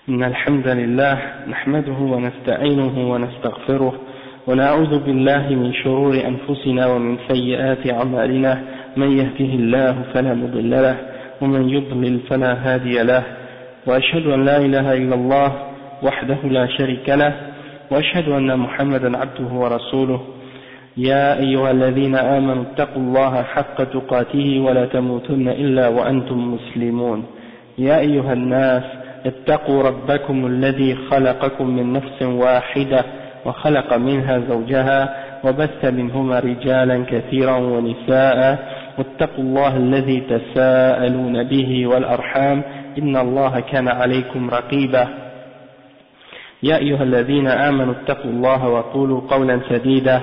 إن الحمد لله نحمده ونستعينه ونستغفره ونعوذ بالله من شرور أنفسنا ومن سيئات أعمالنا من يهده الله فلا مضل له ومن يضلل فلا هادي له وأشهد أن لا إله إلا الله وحده لا شريك له وأشهد أن محمدا عبده ورسوله يا أيها الذين آمنوا اتقوا الله حق تقاته ولا تموتن إلا وأنتم مسلمون يا أيها الناس اتقوا ربكم الذي خلقكم من نفس واحدة وخلق منها زوجها وبث منهما رجالا كثيرا ونساء واتقوا الله الذي تساءلون به والأرحام إن الله كان عليكم رقيبا يا أيها الذين آمنوا اتقوا الله وقولوا قولا سديدا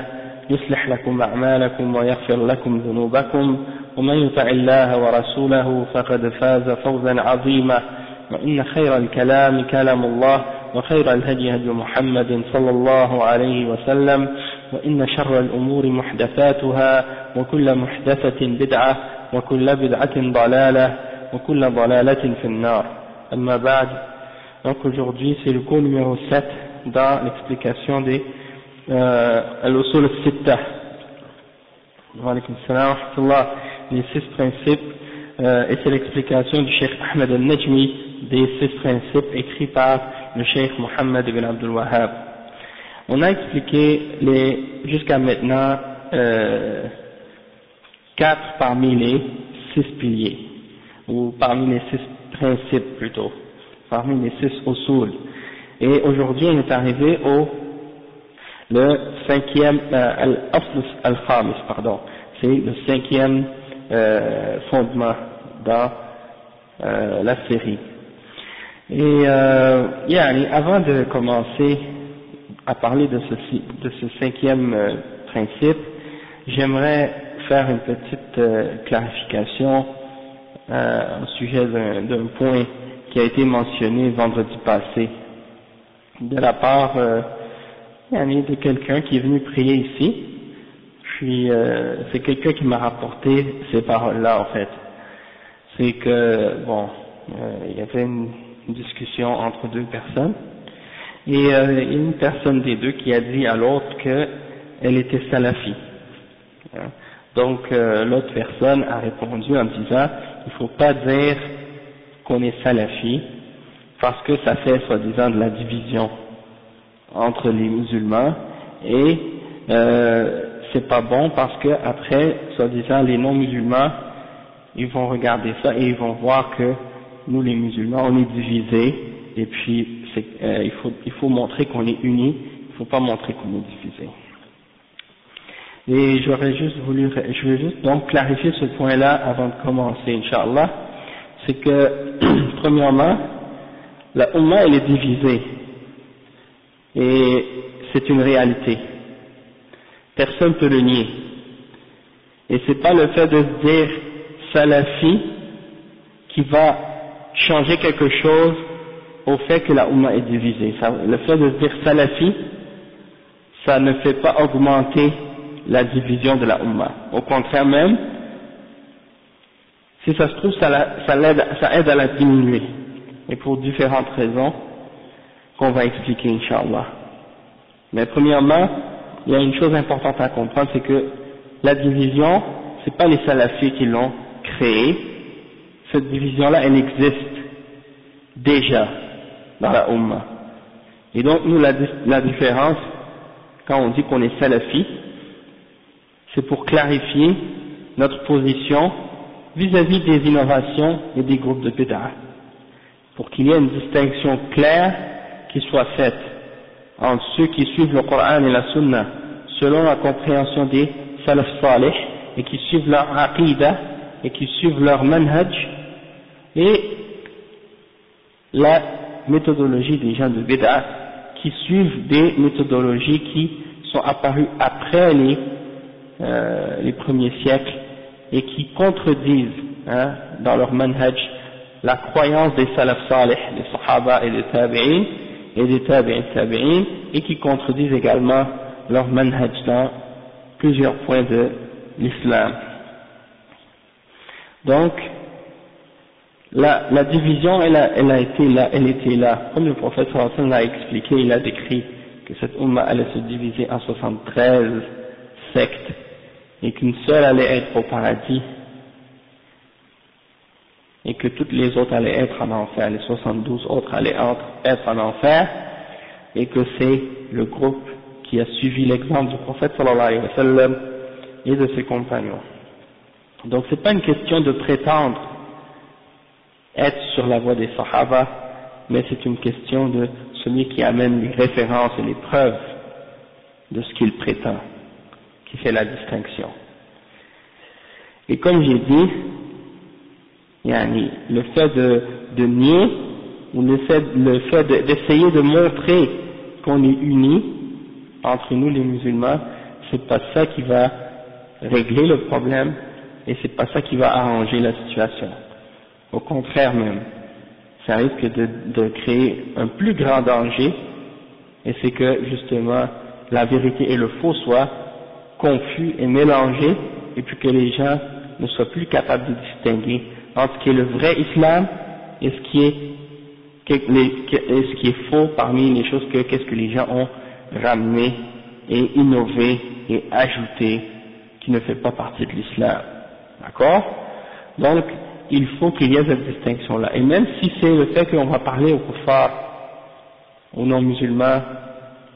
يصلح لكم أعمالكم ويغفر لكم ذنوبكم ومن يطع الله ورسوله فقد فاز فوزا عظيما وإن خير الكلام كلام الله وخير الهدي هدي محمد صلى الله عليه وسلم وإن شر الأمور محدثاتها وكل محدثة بدعة وكل بدعة ضلالة وكل ضلالة في النار. أما بعد. Donc aujourd'hui c'est le cours numéro 7 dans l'explication des al-usul al-sitta. Wa alaykum salam wa rahmatullah, les 6 principes, et c'est l'explication du Cheikh Ahmed al-Najmi des 6 principes écrits par le Cheikh Mohammed ibn Abdul Wahhab. On a expliqué jusqu'à maintenant 4 parmi les 6 piliers, ou parmi les 6 principes plutôt, parmi les 6 usul. Et aujourd'hui on est arrivé le 5e, al-khamis, pardon, c'est le 5e fondement dans la série. Et avant de commencer à parler de ce 5e principe, j'aimerais faire une petite clarification au sujet d'un point qui a été mentionné vendredi passé de la part de quelqu'un qui est venu prier ici. Puis c'est quelqu'un qui m'a rapporté ces paroles-là en fait. C'est que il y avait une discussion entre 2 personnes et il y a une personne des 2 qui a dit à l'autre qu'elle était salafi. Donc l'autre personne a répondu en disant il faut pas dire qu'on est salafi parce que ça fait soi-disant de la division entre les musulmans et c'est pas bon parce que après soi-disant les non-musulmans ils vont regarder ça et ils vont voir que nous les musulmans on est divisés et puis il faut montrer qu'on est unis, il faut pas montrer qu'on est divisés. Et je vais juste donc clarifier ce point-là avant de commencer, Inch'Allah. C'est que premièrement la Ummah elle est divisée et c'est une réalité, personne ne peut le nier, et c'est pas le fait de se dire salafi qui va changer quelque chose au fait que la Ummah est divisée. Le fait de se dire salafi, ça ne fait pas augmenter la division de la Ummah, au contraire même, si ça se trouve ça aide à la diminuer, et pour différentes raisons qu'on va expliquer Inch'Allah. Mais premièrement, il y a une chose importante à comprendre, c'est que la division, c'est pas les salafis qui l'ont créée, cette division-là, elle existe déjà dans la Ummah. Et donc, nous, la différence, quand on dit qu'on est salafi, c'est pour clarifier notre position vis-à-vis des innovations et des groupes de bid'ah, pour qu'il y ait une distinction claire qui soit faite entre ceux qui suivent le Coran et la Sunna selon la compréhension des salaf salih et qui suivent leur aqidah et qui suivent leur manhaj, et la méthodologie des gens de bid'ah qui suivent des méthodologies qui sont apparues après les premiers siècles et qui contredisent dans leur manhaj la croyance des salaf salih, des sahaba et des tabi'in et des tabi'in, et qui contredisent également leur manhaj dans plusieurs points de l'islam. Donc La division, elle était là. Comme le prophète sallallahu alayhi wa sallam l'a expliqué, il a décrit que cette umma allait se diviser en 73 sectes et qu'une seule allait être au paradis et que toutes les autres allaient être en enfer, les 72 autres allaient être en enfer, et que c'est le groupe qui a suivi l'exemple du prophète sallallahu alayhi wa sallam et de ses compagnons. Donc c'est pas une question de prétendre être sur la voie des Sahaba, mais c'est une question de celui qui amène les références et les preuves de ce qu'il prétend, qui fait la distinction. Et comme j'ai dit, le fait de nier, ou le fait d'essayer de montrer qu'on est unis entre nous les musulmans, c'est pas ça qui va régler le problème, et c'est pas ça qui va arranger la situation. Au contraire même, ça risque de créer un plus grand danger, et c'est que justement la vérité et le faux soient confus et mélangés, et puis que les gens ne soient plus capables de distinguer entre ce qui est le vrai islam et ce qui est faux parmi les choses qu'est-ce que les gens ont ramené et innové et ajouté qui ne fait pas partie de l'islam. D'accord? Donc, il faut qu'il y ait cette distinction-là. Et même si c'est le fait qu'on va parler aux kuffars, aux non-musulmans,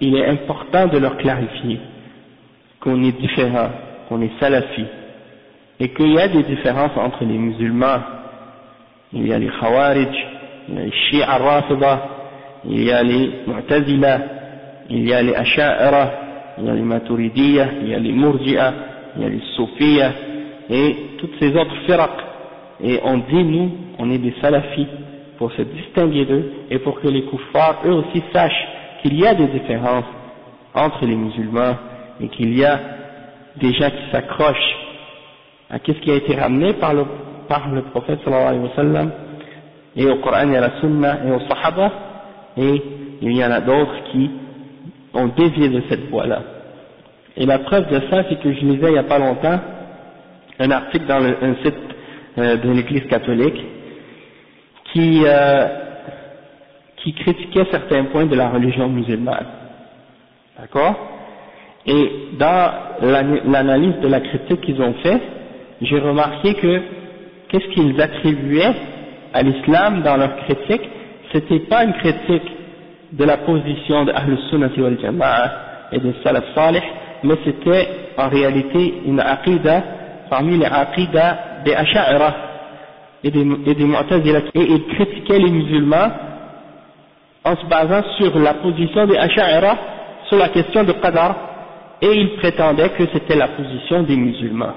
il est important de leur clarifier qu'on est différent, qu'on est salafi, et qu'il y a des différences entre les musulmans. Il y a les khawarij, il y a les shi'a rafida, il y a les mu'tazila, il y a les asha'ira, il y a les maturidiyya, il y a les murji'a, il y a les soufiyya, et toutes ces autres firaq. Et on dit, nous, on est des salafis, pour se distinguer d'eux, et pour que les kuffars, eux aussi, sachent qu'il y a des différences entre les musulmans, et qu'il y a des gens qui s'accrochent à ce qui a été ramené par le prophète sallallahu alayhi wa sallam, et au Coran et à la Sunna et aux Sahaba, et il y en a d'autres qui ont dévié de cette voie-là. Et la preuve de ça, c'est que je lisais il n'y a pas longtemps un article dans un site de l'Église catholique qui critiquait certains points de la religion musulmane. D'accord? Et dans l'analyse de la critique qu'ils ont fait, j'ai remarqué que qu'est-ce qu'ils attribuaient à l'islam dans leur critique, c'était pas une critique de la position de Ahl Sunnah wal Jama'a et de Salaf Salih, mais c'était en réalité une aqida parmi les aqidas des Asha'ira et des Mu'tazila, et ils critiquaient les musulmans en se basant sur la position des Asha'ira sur la question de Qadar, et ils prétendaient que c'était la position des musulmans.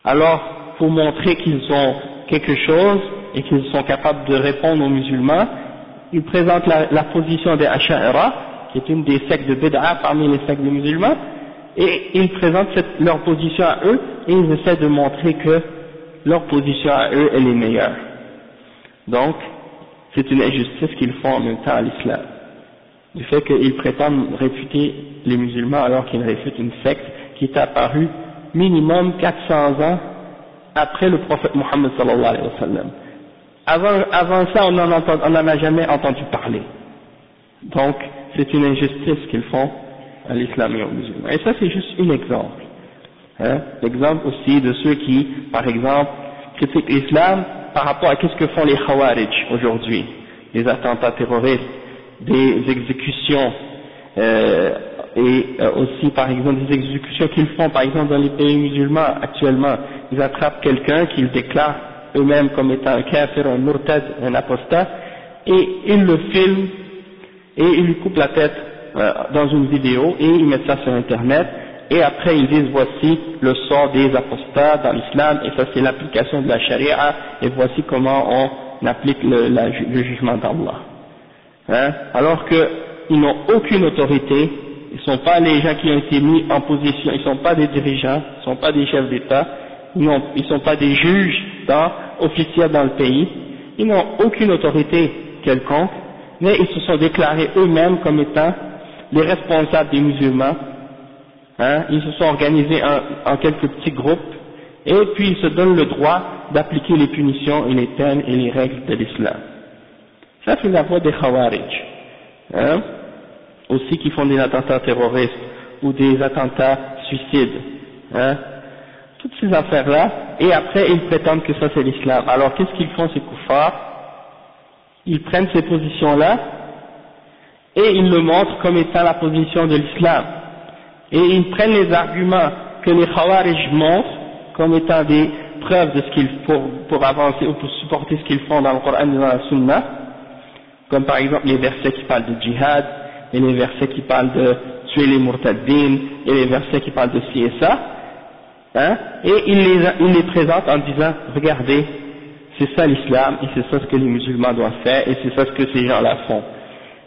Alors, pour montrer qu'ils ont quelque chose et qu'ils sont capables de répondre aux musulmans, ils présentent la position des Asha'ira, qui est une des sectes de Bid'a parmi les sectes des musulmans, et ils présentent leur position à eux, et ils essaient de montrer que leur position à eux, elle est meilleure. Donc, c'est une injustice qu'ils font en même temps à l'islam, du fait qu'ils prétendent réfuter les musulmans alors qu'ils réfutent une secte qui est apparue minimum 400 ans après le prophète Mohammed sallallahu alayhi wa sallam. Avant ça, on n'en a jamais entendu parler. Donc, c'est une injustice qu'ils font à l'islam et aux musulmans. Et ça, c'est juste un exemple. L'exemple aussi de ceux qui, par exemple, critiquent l'islam par rapport à ce que font les Khawarij aujourd'hui, des attentats terroristes, des exécutions, et aussi par exemple des exécutions qu'ils font par exemple dans les pays musulmans actuellement. Ils attrapent quelqu'un qu'ils déclarent eux-mêmes comme étant un kafir, un murtad, un apostat, et ils le filment et ils lui coupent la tête dans une vidéo et ils mettent ça sur internet, et après ils disent voici le sort des apostats dans l'islam, et ça c'est l'application de la charia, et voici comment on applique le jugement d'Allah. Alors qu'ils n'ont aucune autorité, ils ne sont pas les gens qui ont été mis en position, ils ne sont pas des dirigeants, ils ne sont pas des chefs d'État, ils ne sont pas des juges officiels dans le pays, ils n'ont aucune autorité quelconque, mais ils se sont déclarés eux-mêmes comme étant les responsables des musulmans. Ils se sont organisés en quelques petits groupes, et puis ils se donnent le droit d'appliquer les punitions et les peines et les règles de l'islam. Ça c'est la voie des Khawarij, hein, aussi qui font des attentats terroristes ou des attentats suicides, hein, toutes ces affaires-là, et après ils prétendent que ça c'est l'islam. Alors qu'est-ce qu'ils font ces kuffars? Ils prennent ces positions-là et ils le montrent comme étant la position de l'islam. Et ils prennent les arguments que les Khawarij montrent comme étant des preuves de ce qu'ils font pour avancer ou pour supporter ce qu'ils font dans le Coran et dans la Sunna, comme par exemple les versets qui parlent de djihad, et les versets qui parlent de tuer les murtaddin, et les versets qui parlent de ci et ça, hein, et ils les présentent en disant, regardez, c'est ça l'islam, et c'est ça ce que les musulmans doivent faire, et c'est ça ce que ces gens-là font.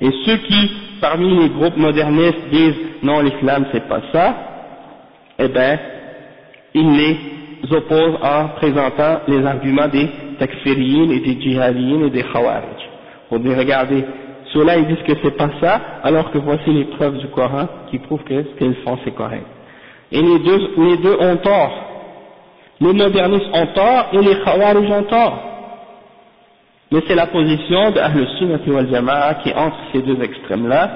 Et ceux qui, parmi les groupes modernistes, disent, non, l'islam c'est pas ça, eh ben, ils les opposent en présentant les arguments des takfiriyin et des djihadiyin et des khawarij. On dit, regardez, ceux-là ils disent que c'est pas ça, alors que voici les preuves du Coran qui prouvent que ce qu'ils font c'est correct. Et les deux ont tort. Les modernistes ont tort et les khawarij ont tort. Mais c'est la position de Ahl Sunnah wal Jama'a qui est entre ces deux extrêmes-là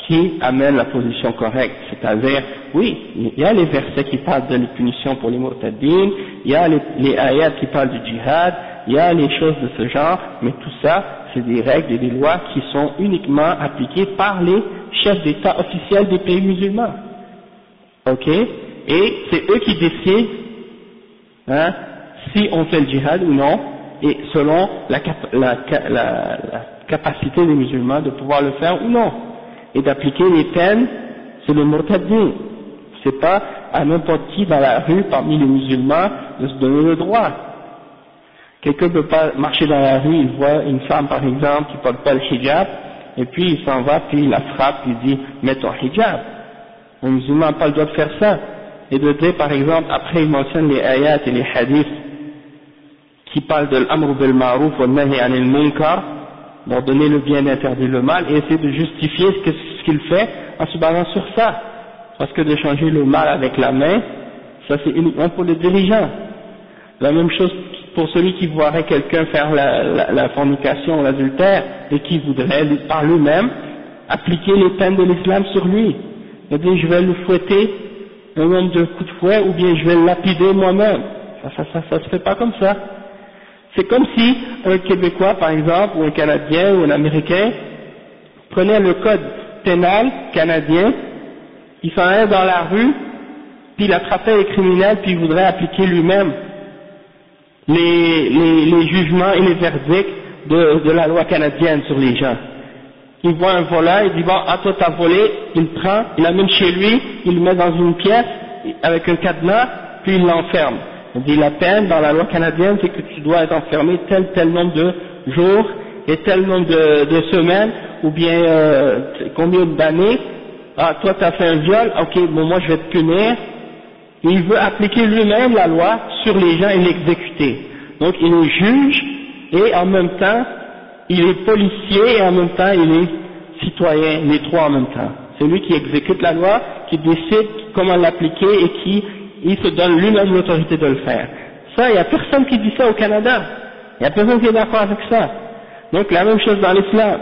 qui amène la position correcte. C'est-à-dire, oui, il y a les versets qui parlent de les punitions pour les murtaddin, il y a les ayats qui parlent du djihad, il y a les choses de ce genre, mais tout ça, c'est des règles et des lois qui sont uniquement appliquées par les chefs d'État officiels des pays musulmans. Ok? Et c'est eux qui décident, hein, si on fait le djihad ou non, et selon la capacité des musulmans de pouvoir le faire ou non. Et d'appliquer les peines, c'est le murtaddin. C'est pas à n'importe qui dans la rue parmi les musulmans de se donner le droit. Quelqu'un ne peut pas marcher dans la rue, il voit une femme par exemple qui porte pas le hijab, et puis il s'en va, puis il la frappe, il dit mets ton hijab. Un musulman n'a pas le droit de faire ça. Et de dire par exemple, après il mentionne les ayats et les hadiths qui parlent de l'amr bil ma'ruf wa nahy anil munkar, leur donner le bien et interdire le mal, et essayer de justifier ce qu'il fait en se basant sur ça. Parce que de changer le mal avec la main, ça c'est uniquement pour les dirigeants. La même chose pour celui qui voirait quelqu'un faire la fornication, l'adultère, et qui voudrait par lui-même appliquer les peines de l'islam sur lui. Eh bien je vais le fouetter un nombre de coups de fouet, ou bien je vais le lapider moi-même. Ça se fait pas comme ça. C'est comme si un Québécois, par exemple, ou un Canadien, ou un Américain, prenait le code pénal canadien, il s'en allait dans la rue, puis il attrapait les criminels, puis il voudrait appliquer lui-même les jugements et les verdicts de la loi canadienne sur les gens. Il voit un voleur, il dit bon, ah toi t'as volé, il le prend, il l'amène chez lui, il le met dans une pièce avec un cadenas, puis il l'enferme. On dit la peine dans la loi canadienne, c'est que tu dois être enfermé tel nombre de jours et tel nombre de semaines, ou bien combien d'années. Ah, toi tu as fait un viol, ok, bon moi je vais te punir. Et il veut appliquer lui-même la loi sur les gens et l'exécuter. Donc il est juge et en même temps il est policier et en même temps il est citoyen, les trois en même temps. C'est lui qui exécute la loi, qui décide comment l'appliquer et qui il se donne lui-même l'autorité de le faire. Ça, il n'y a personne qui dit ça au Canada. Il n'y a personne qui est d'accord avec ça. Donc la même chose dans l'islam.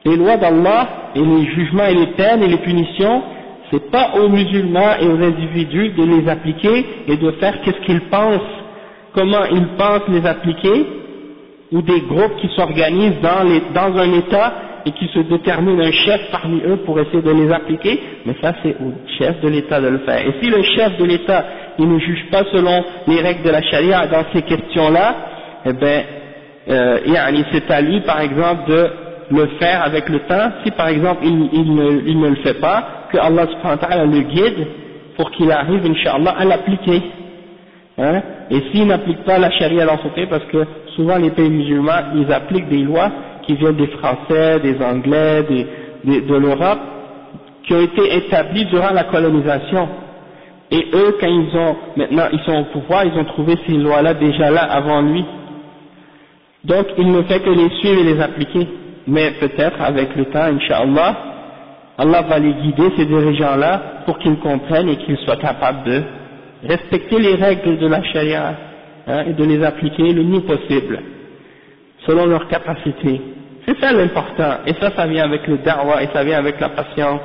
Les lois d'Allah et les jugements et les peines et les punitions, c'est pas aux musulmans et aux individus de les appliquer et de faire qu'est-ce qu'ils pensent, comment ils pensent les appliquer, ou des groupes qui s'organisent dans un État et qui se déterminent un chef parmi eux pour essayer de les appliquer, mais ça c'est au chef de l'État de le faire. Et si le chef de l'État, il ne juge pas selon les règles de la charia dans ces questions-là, eh ben, c'est à lui par exemple de le faire avec le temps. Si par exemple il ne le fait pas, que Allah subhanahu wa ta'ala le guide pour qu'il arrive, Inch'Allah, à l'appliquer. Hein? Et s'il n'applique pas la charia dans son pays, parce que souvent les pays musulmans, ils appliquent des lois qui viennent des Français, des Anglais, de l'Europe, qui ont été établies durant la colonisation. Et eux, quand maintenant ils sont au pouvoir, ils ont trouvé ces lois-là déjà là avant lui. Donc il ne fait que les suivre et les appliquer. Mais peut-être avec le temps, Inch'Allah, Allah va les guider, ces dirigeants-là, pour qu'ils comprennent et qu'ils soient capables respecter les règles de la charia, et de les appliquer le mieux possible, selon leur capacité. C'est ça l'important, et ça vient avec le da'wah, et ça vient avec la patience,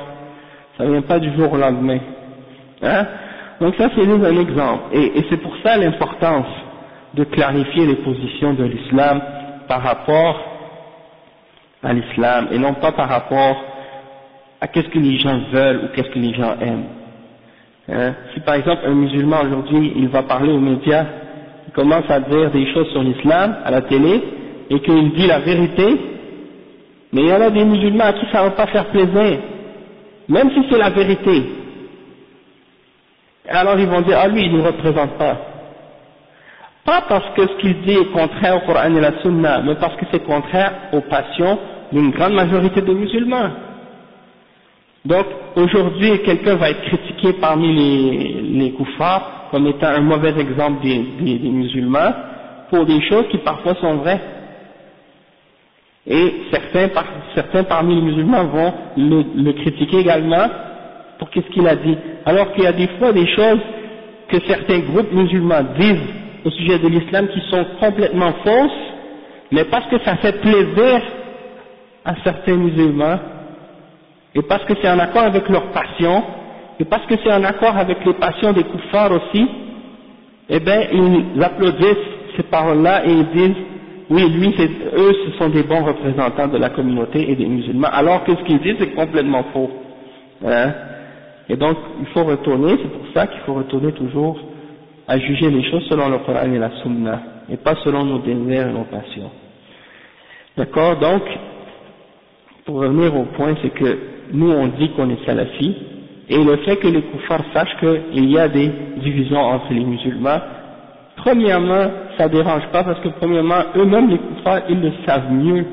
ça vient pas du jour au lendemain. Donc ça c'est juste un exemple, et c'est pour ça l'importance de clarifier les positions de l'islam par rapport à l'islam, et non pas par rapport à qu'est-ce que les gens veulent ou qu'est-ce que les gens aiment. Si par exemple un musulman aujourd'hui, il va parler aux médias, il commence à dire des choses sur l'islam à la télé, et qu'il dit la vérité, mais il y en a des musulmans à qui ça ne va pas faire plaisir, même si c'est la vérité. Alors ils vont dire, ah lui il ne nous représente pas. Pas parce que ce qu'il dit est contraire au Coran et la Sunna, mais parce que c'est contraire aux passions d'une grande majorité de musulmans. Donc aujourd'hui quelqu'un va être critiqué parmi les kuffars comme étant un mauvais exemple des musulmans pour des choses qui parfois sont vraies. Et certains parmi les musulmans vont le critiquer également pour qu'est-ce qu'il a dit. Alors qu'il y a des fois des choses que certains groupes musulmans disent au sujet de l'islam qui sont complètement fausses, mais parce que ça fait plaisir à certains musulmans, et parce que c'est en accord avec leur passion, et parce que c'est en accord avec les passions des kuffars aussi, eh bien ils applaudissent ces paroles-là et ils disent oui, eux ce sont des bons représentants de la communauté et des musulmans, alors que ce qu'ils disent c'est complètement faux. Et donc il faut retourner, c'est pour ça qu'il faut retourner toujours à juger les choses selon le Coran et la Sunna, et pas selon nos désirs et nos passions. D'accord? Donc, pour revenir au point, c'est que nous on dit qu'on est salafi, et le fait que les kuffars sachent qu'il y a des divisions entre les musulmans, premièrement, ça dérange pas, parce que premièrement, eux-mêmes les kuffars, ils le savent mieux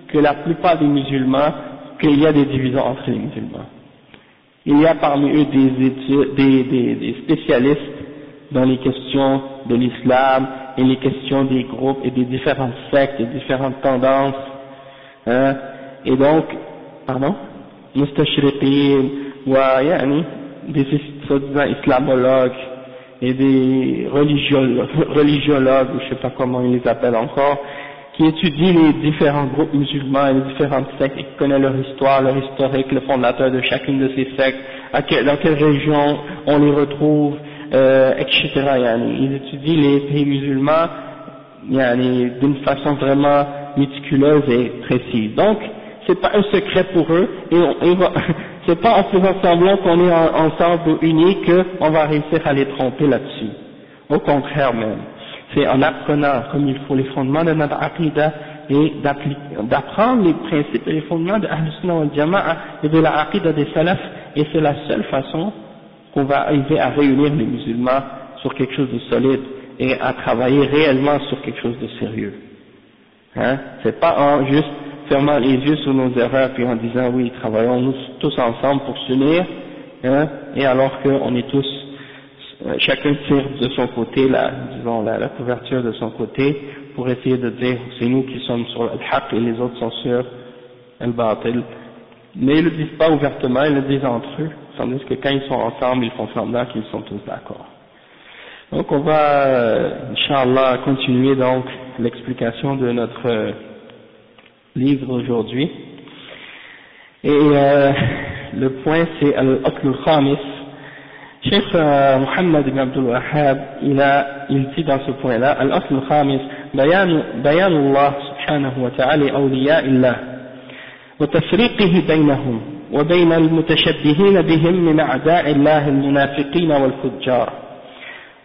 que la plupart des musulmans qu'il y a des divisions entre les musulmans. Il y a parmi eux des spécialistes dans les questions de l'islam et les questions des groupes et des différentes sectes et différentes tendances, et donc, mustashriqin, des soi-disant islamologues et des religiologues, ou je sais pas comment ils les appellent encore, qui étudient les différents groupes musulmans et les différentes sectes et qui connaissent leur histoire, leur historique, le fondateur de chacune de ces sectes, dans quelle région on les retrouve, etc. Ils étudient les pays musulmans d'une façon vraiment méticuleuse et précise. Donc, c'est pas un secret pour eux, et c'est pas en faisant semblant qu'on est ensemble unis qu'on va réussir à les tromper là-dessus. Au contraire même. C'est en apprenant comme il faut les fondements de notre aqidah et d'apprendre les principes et les fondements de Ahl Sunnah wal Jama'a et de la aqidah des salafs, et c'est la seule façon qu'on va arriver à réunir les musulmans sur quelque chose de solide et à travailler réellement sur quelque chose de sérieux. C'est pas en juste fermant les yeux sur nos erreurs puis en disant oui, travaillons nous tous ensemble pour s'unir, et alors qu'on est tous, chacun tire de son côté la couverture de son côté pour essayer de dire c'est nous qui sommes sur le haqq et les autres sont sur le batil. Mais ils le disent pas ouvertement, ils le disent entre eux, tandis que quand ils sont ensemble, ils font semblant qu'ils sont tous d'accord. Donc on va, Inch'Allah, continuer donc l'explication de notre livre aujourd'hui. Et le point c'est al-asl al-khamis. Cheikh Muhammad ibn Abdul Wahhab, il dit dans ce point-là, al-asl al-khamis, bayan Allah subhanahu wa ta'ala awliya illah, wa tafriqihi baynahum, wa bayna al-mutashabbihin bihim min a'da'i Allah al-munafiqin wal-fujjar.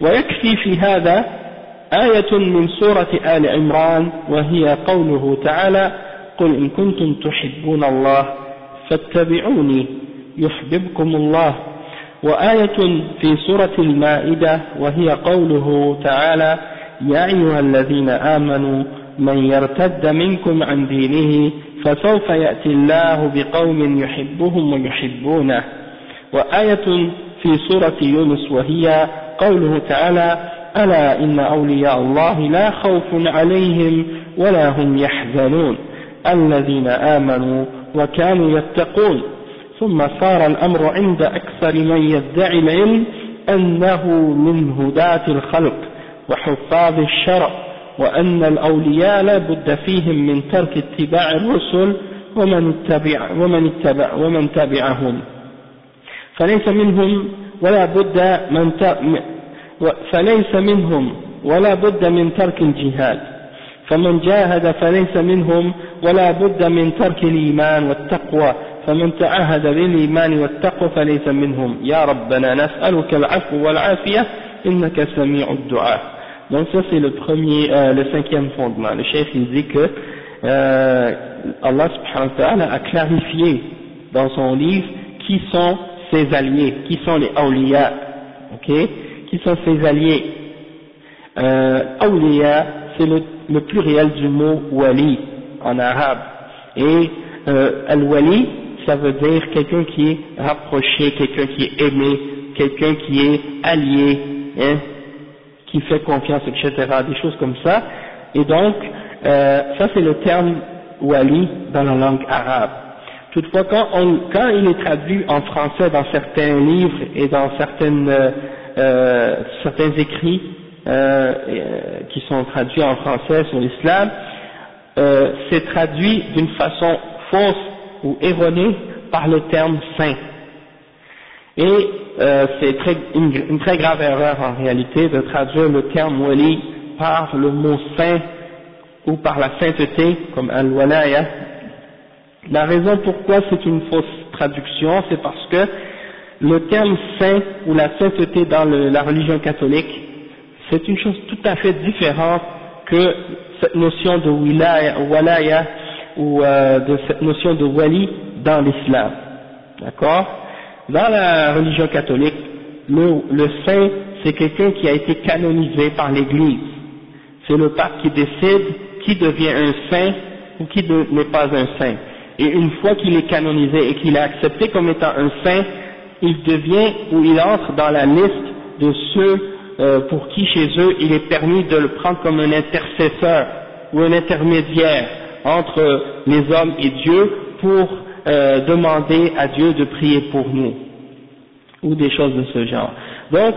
ويكفي في هذا آية من سورة آل عمران وهي قوله تعالى قل إن كنتم تحبون الله فاتبعوني يحببكم الله، وآية في سورة المائدة وهي قوله تعالى يا أيها الذين آمنوا من يرتد منكم عن دينه فسوف يأتي الله بقوم يحبهم ويحبونه، وآية في سورة يونس وهي قوله تعالى ألا إن أولياء الله لا خوف عليهم ولا هم يحزنون الذين آمنوا وكانوا يتقون. ثم صار الأمر عند أكثر من يدعي العلم أنه من هداة الخلق وحفاظ الشرع وأن الأولياء لا بد فيهم من ترك اتباع الرسل ومن تبعهم فليس منهم ولا بد من ترك الجهاد فمن جاهد فليس منهم ولا بد من ترك الإيمان والتقوى فمن تعهد بالإيمان والتقوى فليس منهم يا ربنا نسألك العفو والعافية إنك سميع الدعاء. Donc ça c'est le cinquième fondement. Le chef il dit que Allah subhanahu wa ta'ala a clarifié dans son livre qui sont ses alliés, qui sont les awliya, ok, qui sont ses alliés. Awliya c'est le pluriel du mot wali en arabe, et al-wali ça veut dire quelqu'un qui est rapproché, quelqu'un qui est aimé, quelqu'un qui est allié, hein, qui fait confiance, etc., des choses comme ça. Et donc ça c'est le terme wali dans la langue arabe. Toutefois quand il est traduit en français dans certains livres et dans certains écrits qui sont traduits en français sur l'islam, c'est traduit d'une façon fausse ou erronée par le terme saint. Et c'est une très grave erreur en réalité de traduire le terme wali par le mot saint ou par la sainteté comme al-walaya. La raison pourquoi c'est une fausse traduction, c'est parce que le terme saint ou la sainteté dans la religion catholique, c'est une chose tout à fait différente que cette notion de walaya ou de cette notion de wali dans l'islam. D'accord? Dans la religion catholique, le saint, c'est quelqu'un qui a été canonisé par l'Église. C'est le pape qui décide qui devient un saint ou qui n'est pas un saint. Et une fois qu'il est canonisé et qu'il est accepté comme étant un saint, il devient ou il entre dans la liste de ceux pour qui chez eux il est permis de le prendre comme un intercesseur ou un intermédiaire entre les hommes et Dieu pour demander à Dieu de prier pour nous ou des choses de ce genre. Donc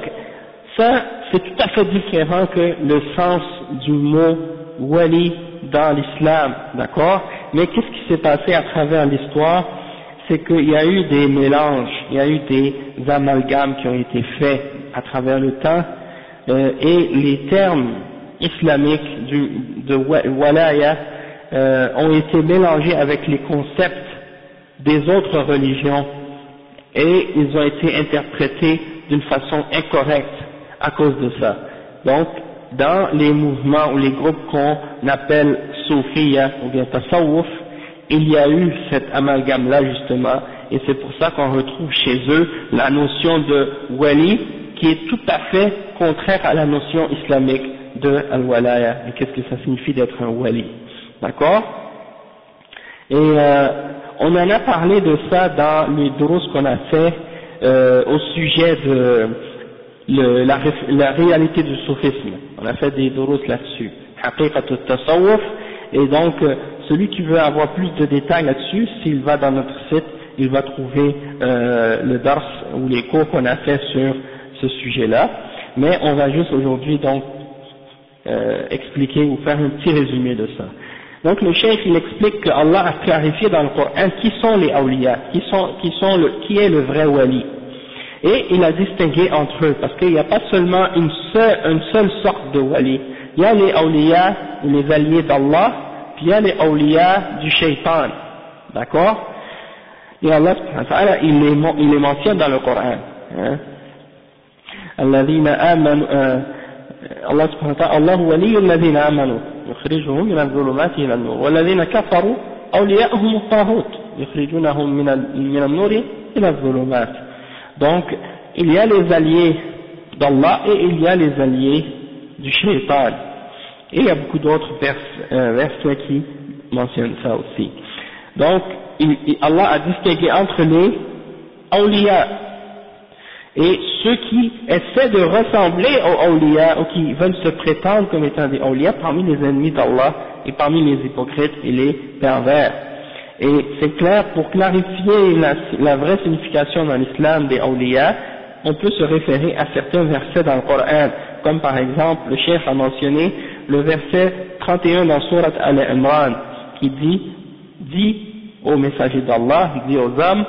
ça c'est tout à fait différent que le sens du mot wali dans l'islam, d'accord? Mais qu'est-ce qui s'est passé à travers l'histoire? C'est qu'il y a eu des mélanges, il y a eu des amalgames qui ont été faits à travers le temps, et les termes islamiques de walaya ont été mélangés avec les concepts des autres religions, et ils ont été interprétés d'une façon incorrecte à cause de ça. Donc, dans les mouvements ou les groupes qu'on appelle Soufiyya ou bien Tasawwuf, il y a eu cet amalgame-là justement, et c'est pour ça qu'on retrouve chez eux la notion de wali qui est tout à fait contraire à la notion islamique de al-walaya. Et qu'est-ce que ça signifie d'être un wali? D'accord? Et on en a parlé de ça dans les durus qu'on a fait au sujet de la réalité du soufisme. On a fait des durus là-dessus, haqiqat al-tasawwuf, et donc celui qui veut avoir plus de détails là-dessus, s'il va dans notre site, il va trouver le dars ou les cours qu'on a fait sur ce sujet-là, mais on va juste aujourd'hui donc expliquer ou faire un petit résumé de ça. Donc le cheikh il explique que Allah a clarifié dans le Coran qui sont les awliya, qui est le vrai wali. Et il a distingué entre eux, parce qu'il n'y a pas seulement une seule sorte de wali. Il y a les awliya, les alliés d'Allah, puis il y a les awliya du shaitan. D'accord? Et Allah il les mentionne dans le Coran. Hein? الذين آمنوا الله سبحانه وتعالى الله ولي الذين آمنوا يخرجهم من الظلمات إلى النور والذين كفروا أولياءهم الطاغوت يخرجونهم من النور إلى الظلمات. Donc il y a les alliés d'Allah et il y a les alliés du shaitan, et il y a beaucoup d'autres versets qui mentionnent ça aussi. Donc Allah a distingué entre les awliya et ceux qui essaient de ressembler aux awliya ou qui veulent se prétendre comme étant des awliya parmi les ennemis d'Allah et parmi les hypocrites et les pervers. Et c'est clair, pour clarifier la vraie signification dans l'islam des awliya, on peut se référer à certains versets dans le Coran, comme par exemple, le cheikh a mentionné le verset 31 dans Surat Al-Imran, qui dit aux messagers d'Allah, dit aux hommes,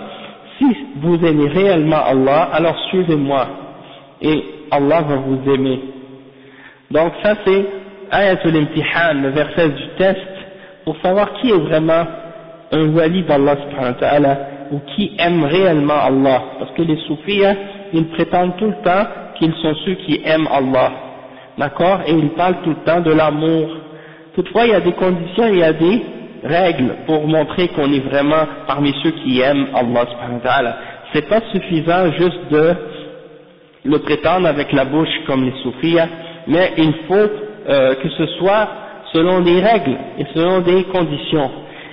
si vous aimez réellement Allah, alors suivez-moi, et Allah va vous aimer. Donc ça c'est Ayatul Imtihan, le verset du test, pour savoir qui est vraiment un wali d'Allah subhanahu wa ta'ala, ou qui aime réellement Allah, parce que les soufis, ils prétendent tout le temps qu'ils sont ceux qui aiment Allah, d'accord, et ils parlent tout le temps de l'amour. Toutefois il y a des conditions, il y a des règles pour montrer qu'on est vraiment parmi ceux qui aiment Allah subhanahu wa ta'ala. C'est pas suffisant juste de le prétendre avec la bouche comme les soufis, mais il faut que ce soit selon des règles et selon des conditions.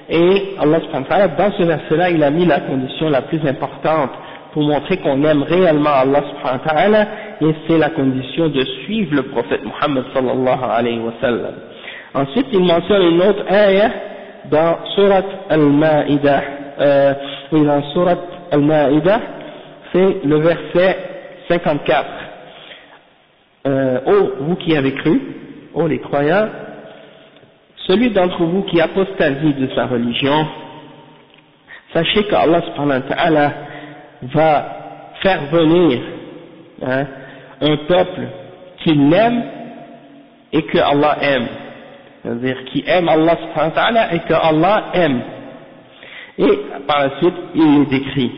Et Allah subhanahu wa ta'ala, dans ce verset-là, il a mis la condition la plus importante pour montrer qu'on aime réellement Allah subhanahu wa ta'ala, et c'est la condition de suivre le prophète Muhammad sallallahu alayhi wa sallam. Ensuite, il mentionne une autre ayah dans Surat Al-Ma'idah, dans Surat Al-Ma'idah, c'est le verset 54. Ô vous qui avez cru, ô les croyants, celui d'entre vous qui apostasie de sa religion, sachez qu'Allah subhanahu wa ta'ala va faire venir un peuple qui l'aime et que Allah aime, c'est-à-dire qui aime Allah subhanahu wa ta'ala et que Allah aime, et par la suite il les décrit.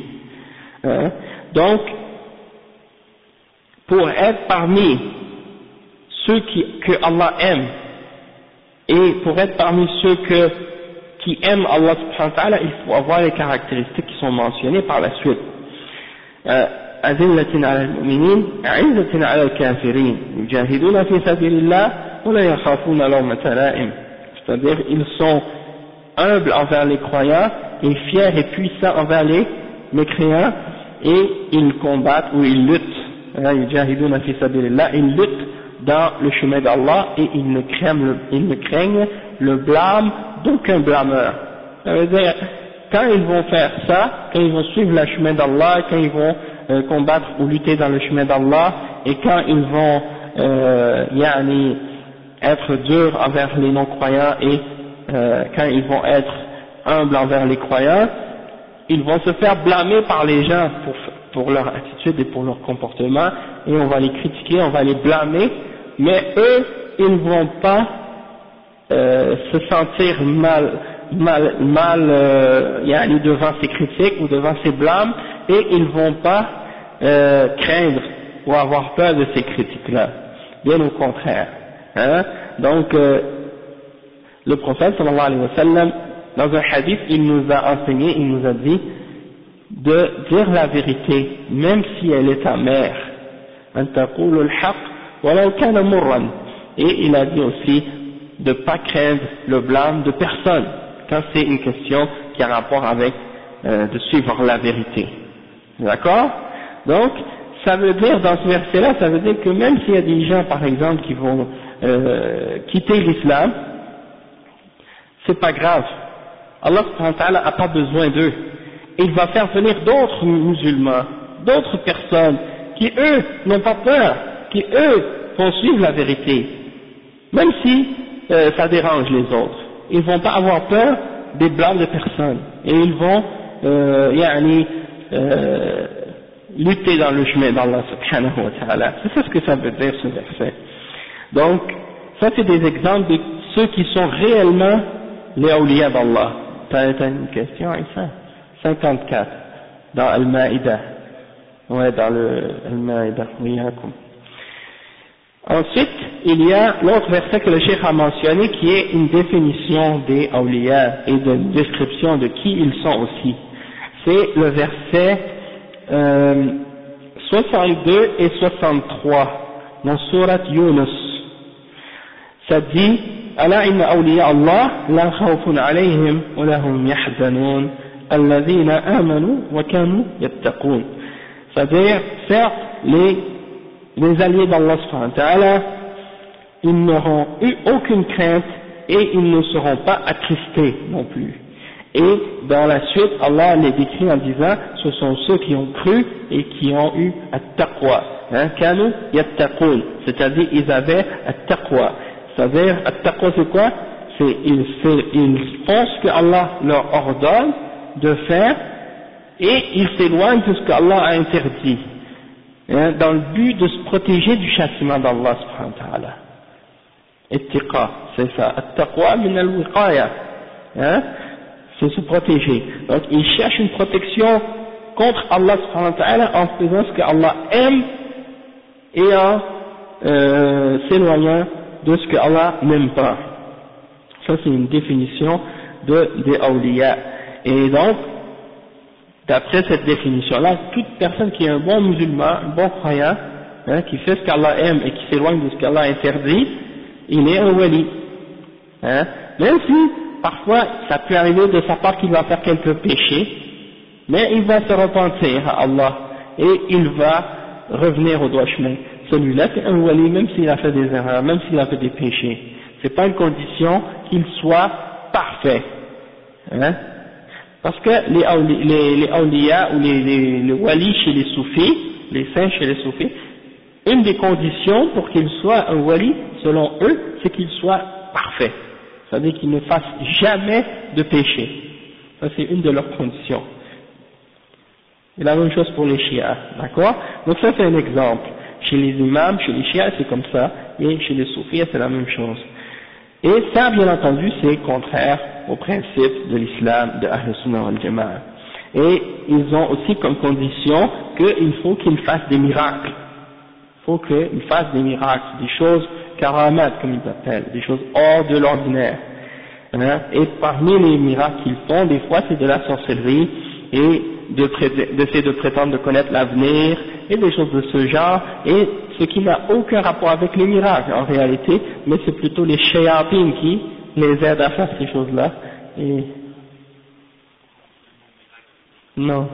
Donc pour être parmi ceux que Allah aime, et pour être parmi ceux qui aiment Allah subhanahu wa ta'ala, il faut avoir les caractéristiques qui sont mentionnées par la suite. أذلة على المؤمنين أعزة على الكافرين يجاهدون في سبيل الله ولا يخافون لومة لائم. C'est-à-dire ils sont humbles envers les croyants et fiers et puissants envers les mécréants, et ils combattent ou ils luttent. يجاهدون في سبيل الله, ils luttent dans le chemin d'Allah et ils ne craignent le blâme d'aucun blâmeur. Ça veut dire, quand ils vont faire ça, quand ils vont suivre le chemin d'Allah, quand ils vont combattre ou lutter dans le chemin d'Allah, et quand ils vont être durs envers les non-croyants, et quand ils vont être humbles envers les croyants, ils vont se faire blâmer par les gens pour leur attitude et pour leur comportement, et on va les critiquer, on va les blâmer, mais eux, ils ne vont pas se sentir mal devant ces critiques ou devant ces blâmes, et ils ne vont pas craindre ou avoir peur de ces critiques-là, bien au contraire. Donc le prophète sallallahu alayhi wa sallam, dans un hadith, il nous a enseigné, il nous a dit de dire la vérité, même si elle est amère. An taqulu al-haqq walau kana murran. Et il a dit aussi de ne pas craindre le blâme de personne quand c'est une question qui a rapport avec de suivre la vérité. D'accord? Donc, ça veut dire, dans ce verset-là, ça veut dire que même s'il y a des gens, par exemple, qui vont quitter l'islam, c'est pas grave. Allah subhanahu wa ta'ala n'a pas besoin d'eux. Il va faire venir d'autres musulmans, d'autres personnes, qui eux n'ont pas peur, qui eux vont suivre la vérité, même si ça dérange les autres. Ils vont pas avoir peur des blâmes de personnes, et ils vont lutter dans le chemin d'Allah subhanahu wa ta'ala. C'est ça ce que ça veut dire ce verset. Donc ça c'est des exemples de ceux qui sont réellement les awliya d'Allah. T'as une question, Issa? 54 dans Al-Ma'idah. Ouais, dans le Al-Ma'idah. Oui, ensuite, il y a l'autre verset que le cheikh a mentionné, qui est une définition des awliya et une description de qui ils sont aussi. C'est le verset 62 et 63 dans Surat Yunus. Ça dit: ألا إن أولياء الله لا خوف عليهم ولا هم يحزنون الذين آمنوا وكانوا يتقون. C'est-à-dire, certes, les alliés d'Allah subhanahu wa ta'ala, ils n'auront eu aucune crainte et ils ne seront pas attristés non plus. Et dans la suite, Allah les décrit en disant, ce sont ceux qui ont cru et qui ont eu at-taqwa. Kanu yattaqun, c'est-à-dire ils avaient at-taqwa. C'est-à-dire, at-taqwa c'est quoi? C'est ils font ce que Allah leur ordonne de faire et ils s'éloignent de ce que Allah a interdit, dans le but de se protéger du châtiment d'Allah subhanahu wa ta'ala. Ittiqa, c'est ça. At-taqwa min al-wiqaya, c'est se protéger. Donc ils cherchent une protection contre Allah subhanahu wa ta'ala en faisant ce que Allah aime et en s'éloignant de ce que Allah n'aime pas. Ça c'est une définition des awliya. Et donc, d'après cette définition-là, toute personne qui est un bon musulman, un bon croyant, qui fait ce qu'Allah aime et qui s'éloigne de ce qu'Allah interdit, il est un wali. Même si, parfois, ça peut arriver de sa part qu'il va faire quelques péchés, mais il va se repentir à Allah et il va revenir au droit chemin. Celui-là, c'est un wali, même s'il a fait des erreurs, même s'il a fait des péchés. C'est pas une condition qu'il soit parfait. Parce que les awliya ou les walis chez les soufis, les saints chez les soufis, une des conditions pour qu'il soit un wali, selon eux, c'est qu'il soit parfait. C'est-à-dire qu'il ne fasse jamais de péché. Ça c'est une de leurs conditions. Et la même chose pour les chiites, d'accord? Donc ça c'est un exemple. Chez les imams, chez les chiites c'est comme ça, et chez les soufis c'est la même chose. Et ça, bien entendu, c'est contraire au principe de l'islam de Ahl Sunnah wal Jama'a. Et ils ont aussi comme condition qu'il faut qu'ils fassent des miracles. Il faut qu'ils fassent des miracles, des choses karamat, comme ils appellent, des choses hors de l'ordinaire. Et parmi les miracles qu'ils font, des fois, c'est de la sorcellerie et d'essayer de prétendre de connaître l'avenir et des choses de ce genre, et ce qui n'a aucun rapport avec les miracles en réalité, mais c'est plutôt les shayatines qui les aident à faire ces choses-là. Et non,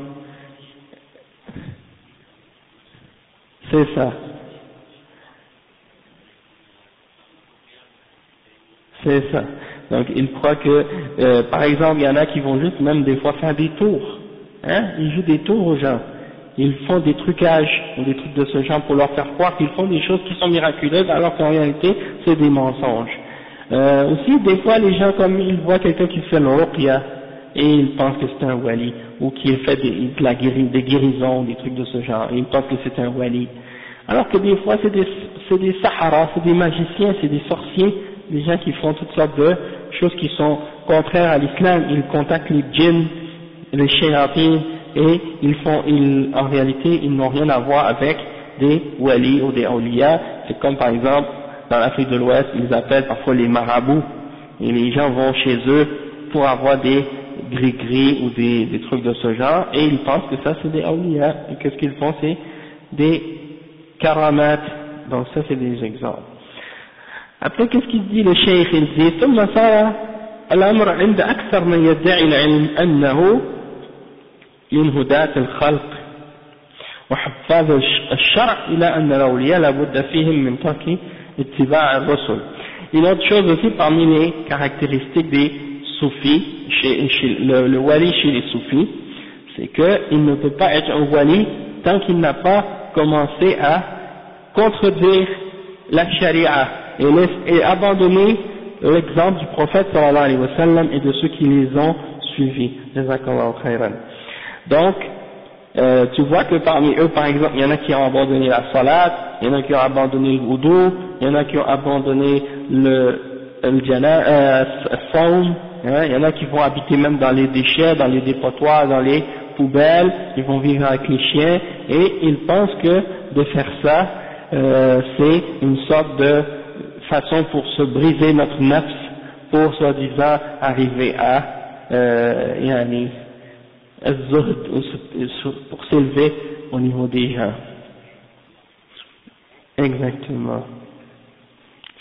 c'est ça. C'est ça. Donc ils croient que, par exemple, il y en a qui vont juste même des fois faire des tours. Ils jouent des tours aux gens. Ils font des trucages ou des trucs de ce genre pour leur faire croire qu'ils font des choses qui sont miraculeuses alors qu'en réalité c'est des mensonges. Aussi des fois les gens, comme ils voient quelqu'un qui fait le ruqya et ils pensent que c'est un wali, ou qui fait des guérisons, des trucs de ce genre, et ils pensent que c'est un wali. Alors que des fois c'est des sahara, c'est des magiciens, c'est des sorciers, des gens qui font toutes sortes de choses qui sont contraires à l'islam. Ils contactent les djinns, les shayatines, et en réalité, ils n'ont rien à voir avec des walis ou des awliya. C'est comme par exemple, dans l'Afrique de l'Ouest, ils appellent parfois les marabouts, et les gens vont chez eux pour avoir des gris-gris ou des trucs de ce genre, et ils pensent que ça c'est des awliya, et qu'est-ce qu'ils font? C'est des karamat. Donc ça c'est des exemples. Après, qu'est-ce qu'il dit le cheikh? Il dit ثم صار الأمر عند أكثر من يدعي العلم أنه من هداة الخلق وحفاظ الشرع إلى أن الأولياء لابد فيهم من ترك اتباع الرسل. Une autre chose aussi parmi les caractéristiques des soufis, le wali chez les soufis, c'est qu'il ne peut pas être un wali tant qu'il n'a pas commencé à contredire la charia et abandonner l'exemple du prophète sallallahu alayhi wa sallam et de ceux qui les ont suivis. Jazakallahu khayran. Donc, tu vois que parmi eux, par exemple, il y en a qui ont abandonné la salat, il y en a qui ont abandonné le wudu, il y en a qui ont abandonné le saum, il y en a qui vont habiter même dans les déchets, dans les dépotoirs, dans les poubelles, ils vont vivre avec les chiens, et ils pensent que de faire ça, c'est une sorte de façon pour se briser notre nafs, pour soi-disant arriver à pour s'élever au niveau des gens. Exactement.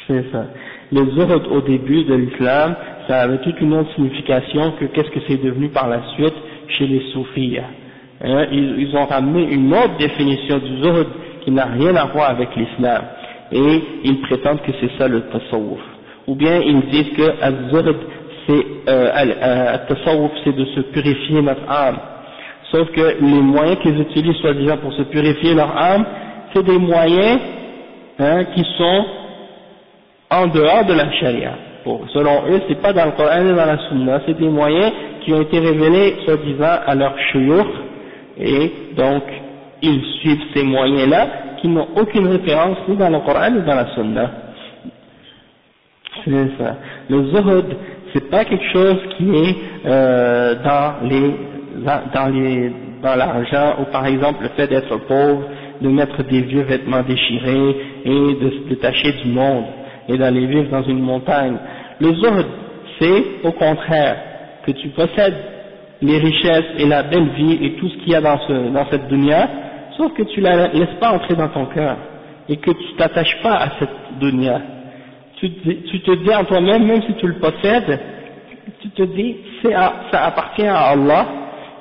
C'est ça. Le zuhd au début de l'islam, ça avait toute une autre signification que qu'est-ce que c'est devenu par la suite chez les soufis. Ils ont ramené une autre définition du zuhd qui n'a rien à voir avec l'islam. Et ils prétendent que c'est ça le tasawwuf. Ou bien ils disent que al-zuhd c'est at-tasawwuf, c'est de se purifier notre âme. Sauf que les moyens qu'ils utilisent soi-disant pour se purifier leur âme, c'est des moyens qui sont en dehors de la charia. Selon eux, c'est pas dans le Coran et dans la Sunna, c'est des moyens qui ont été révélés soi-disant à leur shuyukh, et donc ils suivent ces moyens-là qui n'ont aucune référence ni dans le Coran ni dans la Sunna. C'est ça. Le zuhud, c'est pas quelque chose qui est dans l'argent, ou par exemple le fait d'être pauvre, de mettre des vieux vêtements déchirés et de se détacher du monde et d'aller vivre dans une montagne. Le zuhd, c'est au contraire que tu possèdes les richesses et la belle vie et tout ce qu'il y a dans cette dunya, sauf que tu la laisses pas entrer dans ton cœur et que tu t'attaches pas à cette dunya. Tu te dis en toi-même, même si tu le possèdes, tu te dis ça appartient à Allah,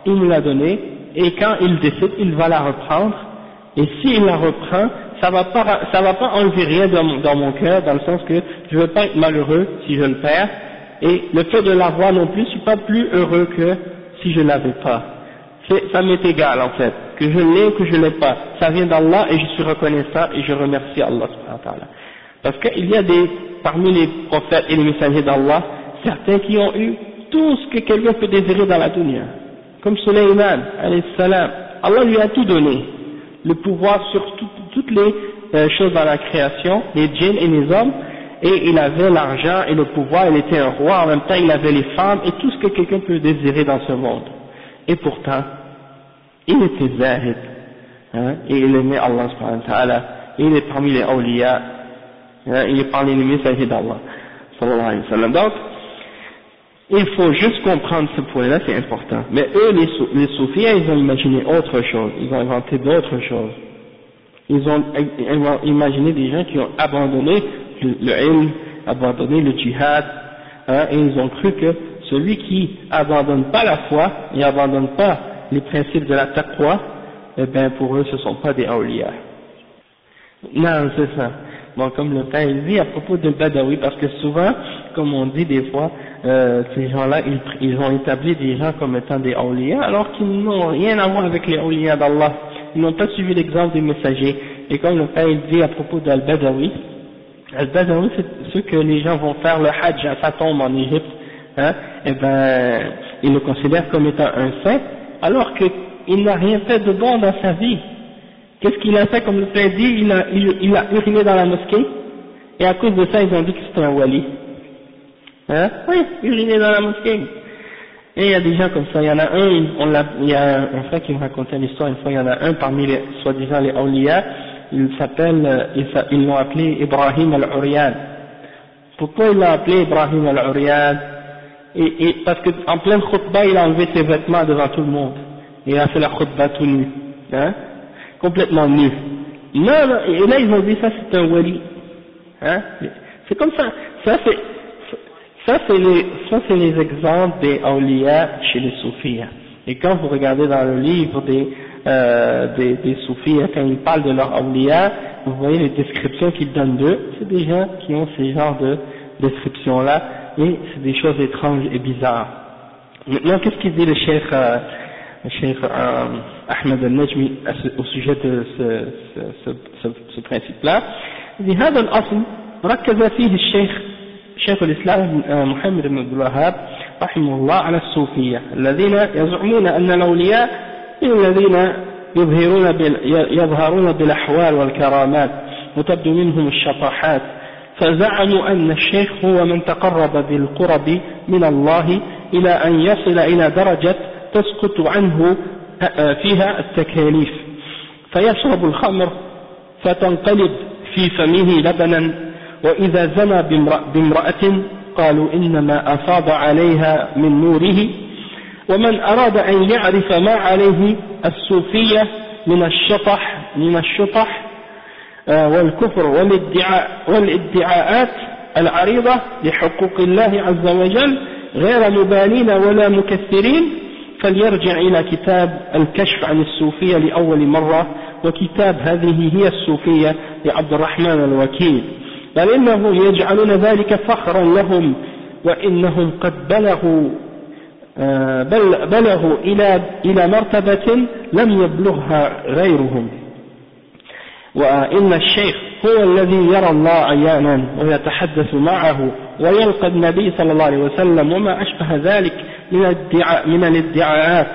il nous l'a donné, et quand il décide, il va la reprendre, et s'il la reprend, ça va pas enlever rien dans mon cœur, dans le sens que je veux pas être malheureux si je le perds, et le fait de l'avoir non plus, je suis pas plus heureux que si je l'avais pas. Ça m'est égal en fait, que je l'ai ou que je l'ai pas. Ça vient d'Allah et je suis reconnaissant et je remercie Allah subhanahu wa ta'ala. Parce qu'il y a parmi les prophètes et les messagers d'Allah, certains qui ont eu tout ce que quelqu'un peut désirer dans la dunya. Comme Sulayman, alayhi salam. Allah lui a tout donné. Le pouvoir sur toutes les choses dans la création, les djinns et les hommes, et il avait l'argent et le pouvoir, il était un roi, en même temps il avait les femmes et tout ce que quelqu'un peut désirer dans ce monde. Et pourtant, il était zahid, et il aimait Allah subhanahu wa ta'ala, et il est parmi les awliya, il est parmi les messagers d'Allah, sallallahu alayhi wa sallam. Donc, il faut juste comprendre ce point-là, c'est important. Mais eux, les soufis, ils ont imaginé autre chose, ils ont inventé d'autres choses. Ils ont imaginé des gens qui ont abandonné le ilm, abandonné le djihad, et ils ont cru que celui qui abandonne pas la foi, et abandonne pas les principes de la taqwa, eh bien pour eux ce sont pas des awliya. Non, c'est ça. Bon, comme le père il dit à propos de Badawi, parce que souvent, comme on dit des fois, ces gens-là, ils ont établi des gens comme étant des awliya, alors qu'ils n'ont rien à voir avec les awliya d'Allah. Ils n'ont pas suivi l'exemple des messagers. Et comme le père il dit à propos d'Al-Badawi, Al-Badawi c'est ceux que les gens vont faire le hajj à sa tombe en Égypte, et ben, ils le considèrent comme étant un saint, alors qu'il n'a rien fait de bon dans sa vie. Qu'est-ce qu'il a fait, comme le père dit, il a uriné dans la mosquée, et à cause de ça, ils ont dit que c'était un wali. Oui, uriner dans la mosquée. Et il y a des gens comme ça, il y en a il y a un frère qui me racontait l'histoire une fois, il y en a un parmi les, soi-disant les awliya, ils l'ont appelé Ibrahim al-Uryan. Pourquoi il l'a appelé Ibrahim al-Uryan? Et parce qu'en pleine khutbah, il a enlevé ses vêtements devant tout le monde. Et il a fait la khutbah tout nu. Complètement nu. Non, et là ils ont dit ça c'est un wali. C'est comme ça. Ça c'est les exemples des awliya chez les soufis. Et quand vous regardez dans le livre des soufis, quand ils parlent de leurs awliya, vous voyez les descriptions qu'ils donnent d'eux, c'est des gens qui ont ces genres de descriptions-là, et c'est des choses étranges et bizarres. Maintenant, qu'est-ce qu'il dit le cheikh Ahmed al-Najmi au sujet de ce principe-là? Il dit هذا الأصل ركز فيه شيخ الإسلام محمد بن عبد الوهاب رحمه الله على الصوفية الذين يزعمون أن الأولياء الذين يظهرون بالأحوال والكرامات وتبدو منهم الشطحات، فزعموا أن الشيخ هو من تقرب بالقرب من الله إلى أن يصل إلى درجة تسقط عنه فيها التكاليف، فيشرب الخمر فتنقلب في فمه لبنا، وإذا زنى بامرأة قالوا إنما أفاض عليها من نوره. ومن أراد أن يعرف ما عليه الصوفية من الشطح والكفر والادعاءات العريضة لحقوق الله عز وجل غير مبالين ولا مكثرين، فليرجع إلى كتاب الكشف عن الصوفية لأول مرة، وكتاب هذه هي الصوفية لعبد الرحمن الوكيل، بل إنهم يجعلون ذلك فخرا لهم وإنهم قد بلغوا إلى مرتبة لم يبلغها غيرهم. وإن الشيخ هو الذي يرى الله عيانا ويتحدث معه ويلقى النبي صلى الله عليه وسلم وما أشبه ذلك من الادعاءات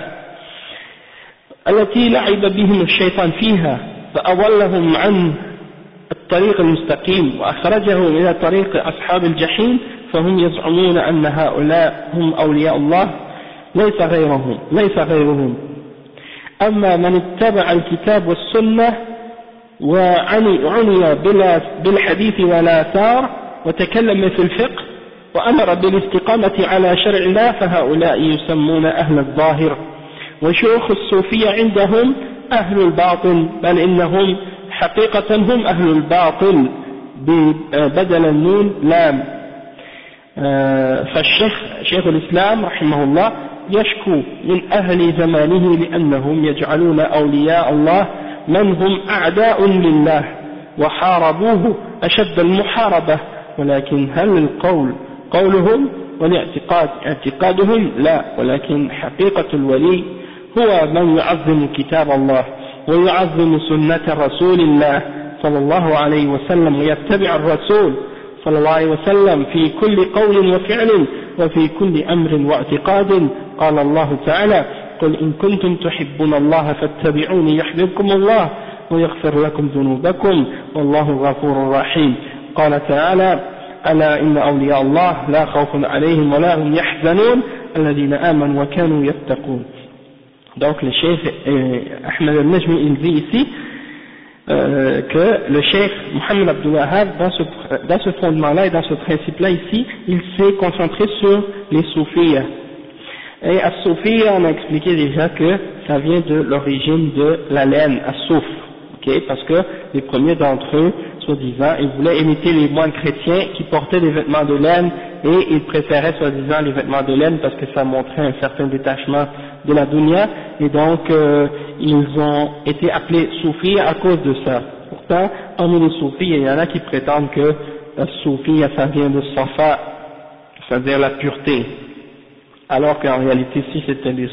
التي لعب بهم الشيطان فيها فأضلهم عن الطريق المستقيم وأخرجهم إلى طريق أصحاب الجحيم، فهم يزعمون أن هؤلاء هم أولياء الله ليس غيرهم. أما من اتبع الكتاب والسنة وعني بالحديث والآثار وتكلم في الفقه وأمر بالاستقامة على شرع الله فهؤلاء يسمون أهل الظاهر. وشيوخ الصوفية عندهم أهل الباطل، بل إنهم حقيقة هم أهل الباطل بدل النون لام. فالشيخ الإسلام رحمه الله يشكو من أهل زمانه لأنهم يجعلون أولياء الله من هم أعداء لله وحاربوه أشد المحاربة، ولكن هل القول قولهم والاعتقاد اعتقادهم؟ لا، ولكن حقيقة الولي هو من يعظم كتاب الله ويعظم سنة رسول الله صلى الله عليه وسلم ويتبع الرسول صلى الله عليه وسلم في كل قول وفعل وفي كل أمر واعتقاد. قال الله تعالى: قل إن كنتم تحبون الله فاتبعوني يحببكم الله ويغفر لكم ذنوبكم والله غفور رحيم. قال تعالى: ألا إن أولياء الله لا خوف عليهم ولا هم يحزنون الذين آمنوا وكانوا يتقون. Donc le cheikh Ahmed al-Najmi il dit ici que le cheikh Mohammed Abdul Wahhab dans ce fondement-là et dans ce principe-là ici, il s'est concentré sur les soufiyas. Et as-soufiyya, on a expliqué déjà que ça vient de l'origine de la laine, as-souf, okay, parce que les premiers d'entre eux, soi-disant, ils voulaient imiter les moines chrétiens qui portaient des vêtements de laine et ils préféraient soi-disant les vêtements de laine parce que ça montrait un certain détachement de la dunya, et donc ils ont été appelés soufis à cause de ça. Pourtant, parmi les soufis, il y en a qui prétendent que soufis, ça vient de safa, c'est-à-dire la pureté, alors qu'en réalité si c'était les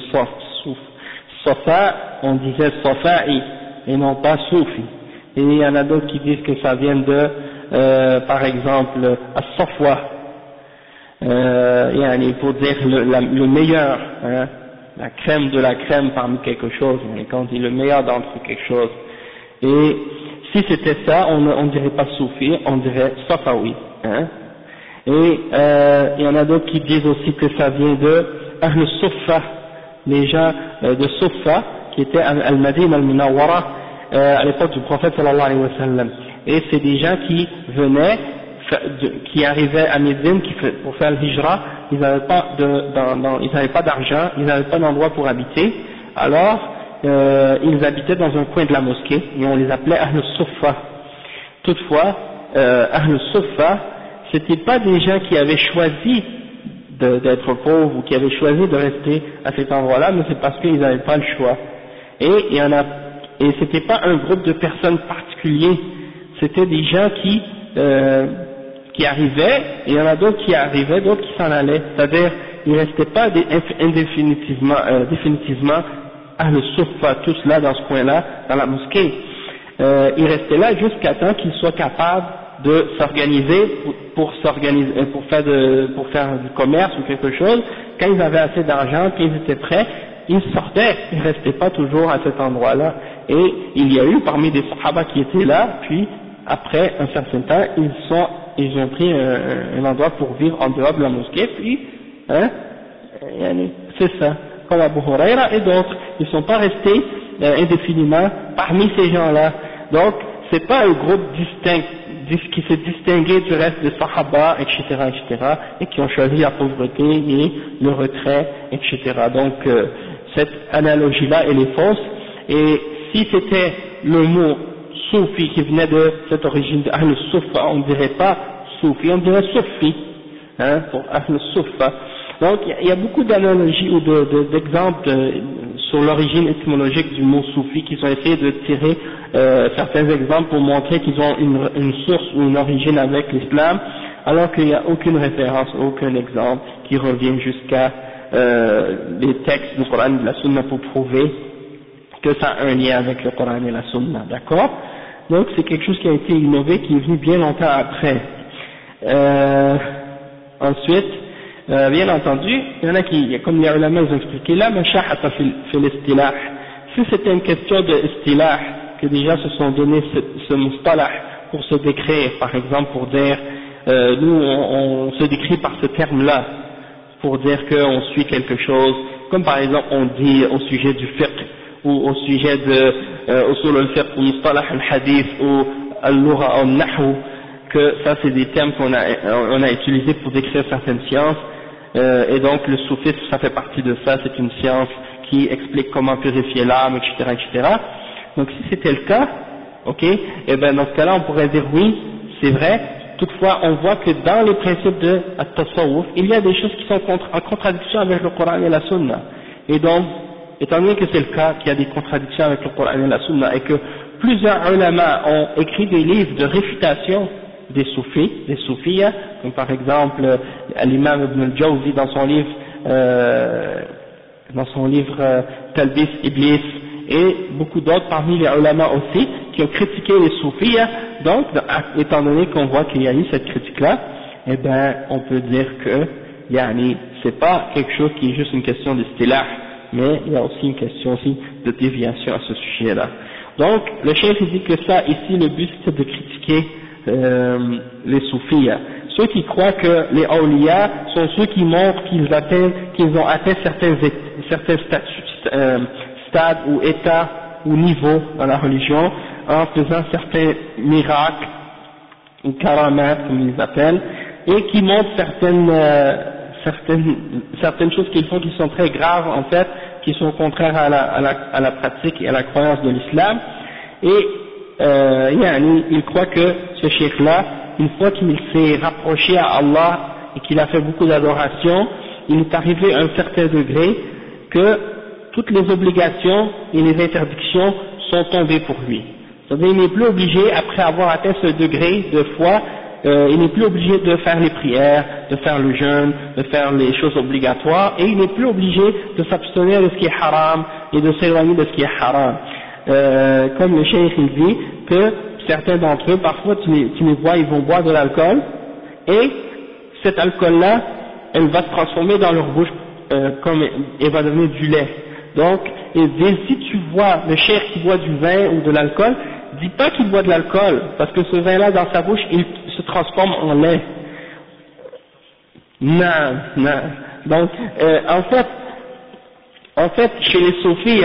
safa, on disait safa'i et non pas soufi. Et il y en a d'autres qui disent que ça vient de par exemple as-safwa, pour dire le meilleur, hein, la crème de la crème parmi quelque chose, et quand on dit le meilleur d'entre quelque chose. Et si c'était ça, on dirait pas soufi, on dirait safawi, hein. Et il y en a d'autres qui disent aussi que ça vient de Ahl Suffa, les gens de Suffa qui étaient à Al-Madinah Al-Munawwara à l'époque du prophète sallallahu alayhi wa sallam. Et c'est des gens qui venaient, qui arrivaient à Médine pour faire le hijra, ils n'avaient pas d'argent, ils n'avaient pas d'endroit pour habiter, alors ils habitaient dans un coin de la mosquée et on les appelait Ahl Suffa. Toutefois, Ahl Suffa, c'était pas des gens qui avaient choisi d'être pauvres ou qui avaient choisi de rester à cet endroit-là, mais c'est parce qu'ils n'avaient pas le choix. Et c'était pas un groupe de personnes particuliers, c'était des gens qui arrivaient, et il y en a d'autres qui arrivaient, d'autres qui s'en allaient, c'est-à-dire ils restaient pas définitivement Ahl Suffa, tous là dans ce coin-là, dans la mosquée. Ils restaient là jusqu'à temps qu'ils soient capables de s'organiser pour faire du commerce ou quelque chose. Quand ils avaient assez d'argent, puis ils étaient prêts, ils sortaient, ils restaient pas toujours à cet endroit-là. Et il y a eu parmi des sahaba qui étaient là, puis après un certain temps, ils ont pris un endroit pour vivre en dehors de la mosquée, puis c'est ça, comme Abu Huraira et d'autres, ils sont pas restés indéfiniment parmi ces gens-là. Donc c'est pas un groupe distinct qui s'est distingué du reste des sahaba, etc., et qui ont choisi la pauvreté et le retrait, etc. Donc cette analogie-là, elle est fausse, et si c'était le mot soufi qui venait de cette origine de Ahl Suffa, on ne dirait pas soufi, on dirait soufi, hein, pour Ahl Suffa. Donc il y a beaucoup d'analogies ou d'exemples sur l'origine étymologique du mot soufi qui ont essayé de tirer certains exemples pour montrer qu'ils ont une source ou une origine avec l'islam, alors qu'il n'y a aucune référence, aucun exemple qui revient jusqu'à les textes du Coran et de la Sunna pour prouver que ça a un lien avec le Coran et la Sunna, d'accord? Donc c'est quelque chose qui a été innové, qui est venu bien longtemps après. Ensuite, bien entendu, il y en a qui, comme les ulama ont expliqué là, mashahata fil istilah. Si c'était une question de istilah, que déjà se sont donné ce mustalah pour se décrire, par exemple pour dire, nous on se décrit par ce terme-là, pour dire qu'on suit quelque chose, comme par exemple on dit au sujet du fiqh, ou au sujet de usul al-fiqh, ou mustalah al-hadith, ou al-lugha al-nahw, que ça c'est des termes qu'on a utilisés pour décrire certaines sciences, et donc le soufisme ça fait partie de ça, c'est une science qui explique comment purifier l'âme, etc., etc. Donc si c'était le cas, ok, et ben dans ce cas-là on pourrait dire oui, c'est vrai. Toutefois, on voit que dans les principes de at-tasawwuf, il y a des choses qui sont en contradiction avec le Coran et la Sunna. Et donc, étant donné que c'est le cas, qu'il y a des contradictions avec le Coran et la Sunna, et que plusieurs ulama ont écrit des livres de réfutation des soufis, des soufiyas, comme par exemple l'imam Ibn al-Jawzi dans son livre Talbis Iblis, et beaucoup d'autres parmi les ulama aussi, qui ont critiqué les soufiyas. Donc, étant donné qu'on voit qu'il y a eu cette critique-là, eh ben, on peut dire que, c'est pas quelque chose qui est juste une question d'istilah, mais il y a aussi une question aussi de déviation à ce sujet-là. Donc, le chef dit que ça, ici, le but c'est de critiquer les soufiyas. Ceux qui croient que les awliya sont ceux qui montrent qu'ils ont atteint certains stades ou états ou niveaux dans la religion en faisant certains miracles ou karamat comme ils les appellent, et qui montrent certaines choses qu'ils font qui sont très graves en fait, qui sont contraires à la pratique et à la croyance de l'islam. Et il croit que ce cheikh là, une fois qu'il s'est rapproché à Allah et qu'il a fait beaucoup d'adoration, il est arrivé à un certain degré que toutes les obligations et les interdictions sont tombées pour lui. C'est-à-dire il n'est plus obligé, après avoir atteint ce degré de foi, il n'est plus obligé de faire les prières, de faire le jeûne, de faire les choses obligatoires, et il n'est plus obligé de s'abstenir de ce qui est haram et de s'éloigner de ce qui est haram. Comme le cheikh il dit que certains d'entre eux, parfois tu les vois, ils vont boire de l'alcool, et cet alcool-là, elle va se transformer dans leur bouche, elle va devenir du lait. Donc, il dit, si tu vois le cheikh qui boit du vin ou de l'alcool, dis pas qu'il boit de l'alcool, parce que ce vin-là dans sa bouche, il se transforme en lait. Non. Donc, en fait, chez les soufis,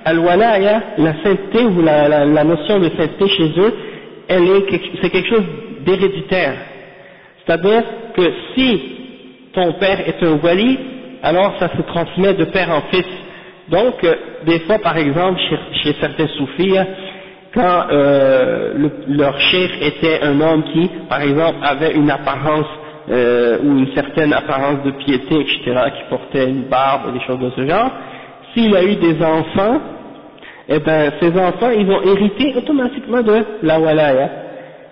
al-walaya, la sainteté ou la notion de sainteté chez eux, c'est quelque chose d'héréditaire. C'est-à-dire que si ton père est un wali, alors ça se transmet de père en fils. Donc, des fois, par exemple, chez certains soufis, quand leur cheikh était un homme qui, par exemple, avait une apparence ou une certaine apparence de piété, etc., qui portait une barbe et des choses de ce genre, s'il a eu des enfants, eh ben, ces enfants, ils vont hériter automatiquement de la walaya.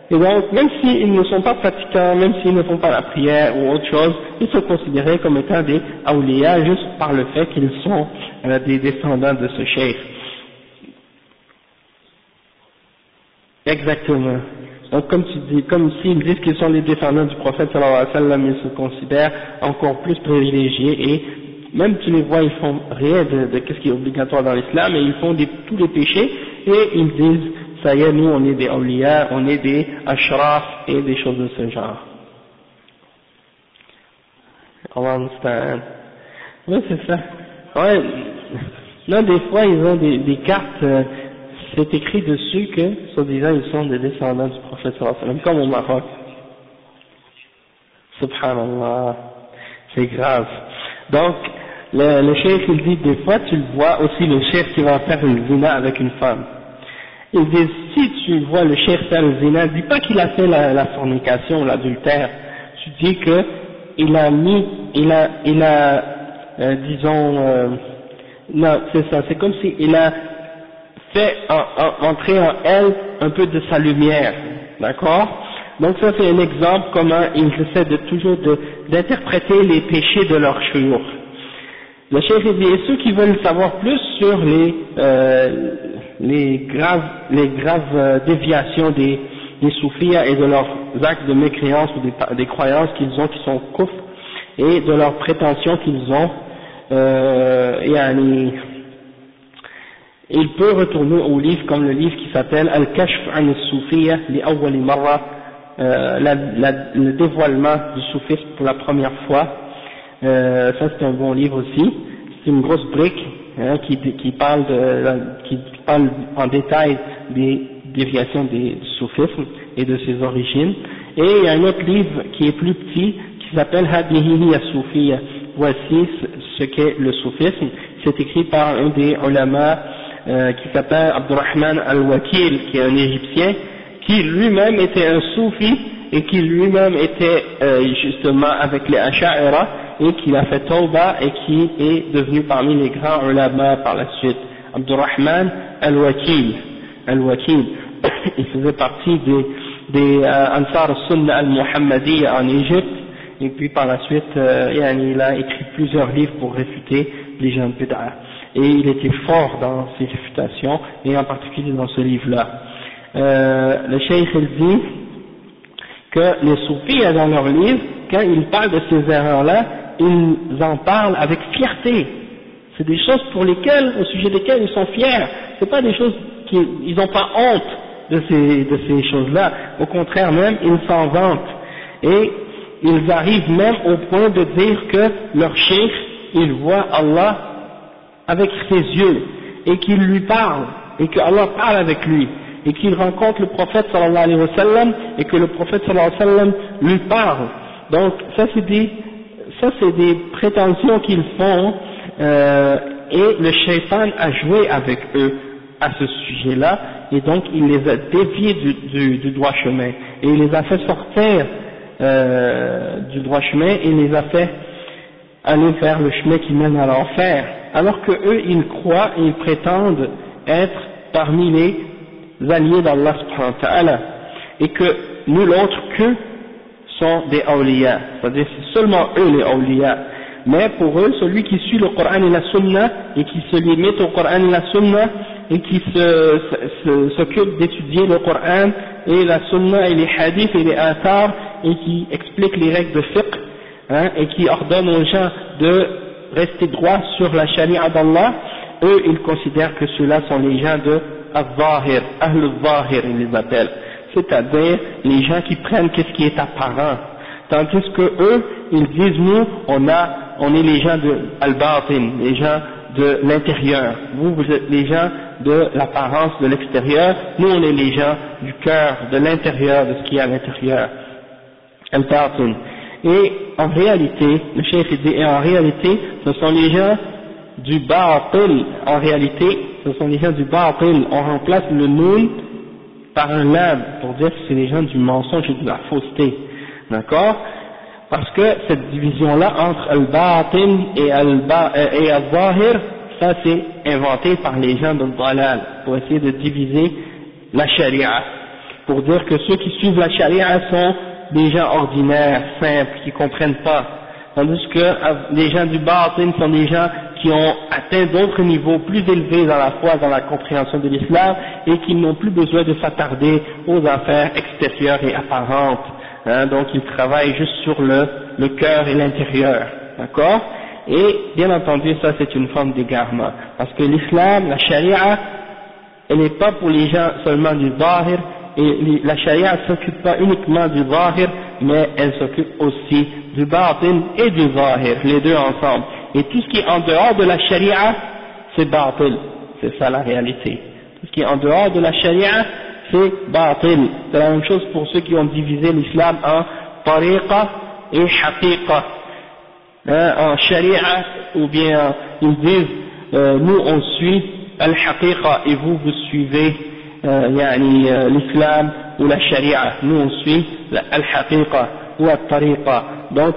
Et donc, même s'ils ne sont pas pratiquants, même s'ils ne font pas la prière ou autre chose, ils sont considérés comme étant des awliya juste par le fait qu'ils sont des descendants de ce cheikh. Exactement. Donc, comme tu dis, comme s'ils disent qu'ils sont les descendants du prophète sallallahu alayhi wa sallam, ils se considèrent encore plus privilégiés, et même tu les vois, ils font rien de qu'est-ce qui est obligatoire dans l'islam, et ils font tous les péchés, et ils disent, ça y est, nous on est des awliya, on est des ashraf et des choses de ce genre. Allah understand. Oui, c'est ça. Ouais. Non, des fois ils ont des cartes, c'est écrit dessus que, soi-disant, ils sont des descendants du prophète sallallahu alayhi wa sallam, comme au Maroc. Subhanallah. C'est grave. Donc, le cheikh il dit, des fois tu le vois aussi, le cheikh qui va faire une zina avec une femme. Il dit, si tu vois le cheikh faire le zina, dis pas qu'il a fait la fornication, l'adultère. Tu dis que il a non, c'est ça, c'est comme si il a fait entrer en elle un peu de sa lumière, d'accord? Donc ça c'est un exemple comment ils essaient toujours d'interpréter les péchés de leurs shuyukh. Le cheikh dit, et ceux qui veulent savoir plus sur les graves déviations des soufiyas et de leurs actes de mécréance ou des croyances qu'ils ont qui sont kufr et de leurs prétentions qu'ils ont, il peut retourner au livre comme le livre qui s'appelle Al-Kashf an al-Soufiyya li awwali marra, le dévoilement du soufisme pour la première fois. Ça c'est un bon livre aussi, c'est une grosse brique qui parle en détail des déviations du soufisme et de ses origines. Et il y a un autre livre qui est plus petit qui s'appelle Hadihi hiya Soufiyya, voici ce qu'est le soufisme. C'est écrit par un des ulama qui s'appelle Abdurrahman al-Wakil, qui est un Égyptien, qui lui-même était un soufi et qui lui-même était justement avec les Asha'ira et qui a fait tawba et qui est devenu parmi les grands ulama par la suite. Abdurrahman al-Wakil, il faisait partie des Ansar al-Sunnah al-Muhammadiyya en Égypte, et puis par la suite il a écrit plusieurs livres pour réfuter les gens de bid'ah, et il était fort dans ses réfutations et en particulier dans ce livre-là. Le cheikh il dit que les soufis dans leur livre, quand ils parlent de ces erreurs-là, ils en parlent avec fierté. C'est des choses pour lesquelles, au sujet desquelles ils sont fiers. C'est pas des choses ils n'ont pas honte de ces choses-là. Au contraire même, ils s'en vantent. Et ils arrivent même au point de dire que leur cheikh, il voit Allah avec ses yeux, et qu'il lui parle, et que Allah parle avec lui, et qu'il rencontre le prophète sallallahu alayhi wa sallam, et que le prophète sallallahu alayhi wa sallam lui parle. Donc ça c'est des prétentions qu'ils font, et le shaitan a joué avec eux à ce sujet-là, et donc il les a déviés du droit chemin, et il les a fait sortir du droit chemin, et il les a fait aller vers le chemin qui mène à l'enfer, alors que eux ils croient et ils prétendent être parmi les alliés d'Allah subhanahu wa ta'ala, et que nul autre qu'eux sont des awliya, c'est-à-dire c'est seulement eux les awliya. Mais pour eux, celui qui suit le Coran et la Sunna, et qui se limite au Coran et la Sunna, et qui s'occupe d'étudier le Coran et la Sunna et les hadiths et les athars, et qui explique les règles de fiqh, et qui ordonne aux gens de rester droit sur la charia d'Allah, eux ils considèrent que ceux-là sont les gens de al-Zahir, Ahl-al-Zahir ils les appellent, c'est-à-dire les gens qui prennent qu'est-ce qui est apparent, tandis que eux ils disent nous on est les gens de al-Batin, les gens de l'intérieur, vous êtes les gens de l'apparence de l'extérieur, nous on est les gens du cœur, de l'intérieur, de ce qui est à l'intérieur, al-Batin. Et en réalité, le cheikh dit, et en réalité, ce sont les gens du Ba'atil, en réalité, ce sont les gens du Ba'atil, on remplace le Nun par un Lam, pour dire que c'est les gens du mensonge et de la fausseté, d'accord? Parce que cette division-là entre Al-Ba'atil et Al-Zahir, ça c'est inventé par les gens de Dalal, pour essayer de diviser la Sharia, pour dire que ceux qui suivent la Sharia sont des gens ordinaires, simples, qui comprennent pas, tandis que les gens du Ba'atin sont des gens qui ont atteint d'autres niveaux plus élevés dans la foi, dans la compréhension de l'islam, et qui n'ont plus besoin de s'attarder aux affaires extérieures et apparentes, donc ils travaillent juste sur le cœur et l'intérieur, d'accord? Et bien entendu ça c'est une forme d'égarement, parce que l'islam, la charia, elle n'est pas pour les gens seulement du Zahir, et la charia ne s'occupe pas uniquement du Zahir, mais elle s'occupe aussi du Batin et du Zahir, les deux ensemble. Et tout ce qui est en dehors de la charia, c'est Batil, c'est ça la réalité. Tout ce qui est en dehors de la charia, c'est Batil. C'est la même chose pour ceux qui ont divisé l'islam en tariqa et haqiqa. En charia, ou bien ils disent, nous on suit al-haqiqa et vous suivez l'islam ou la charia, nous on suit al-haqiqa ou al-tariqa. Donc,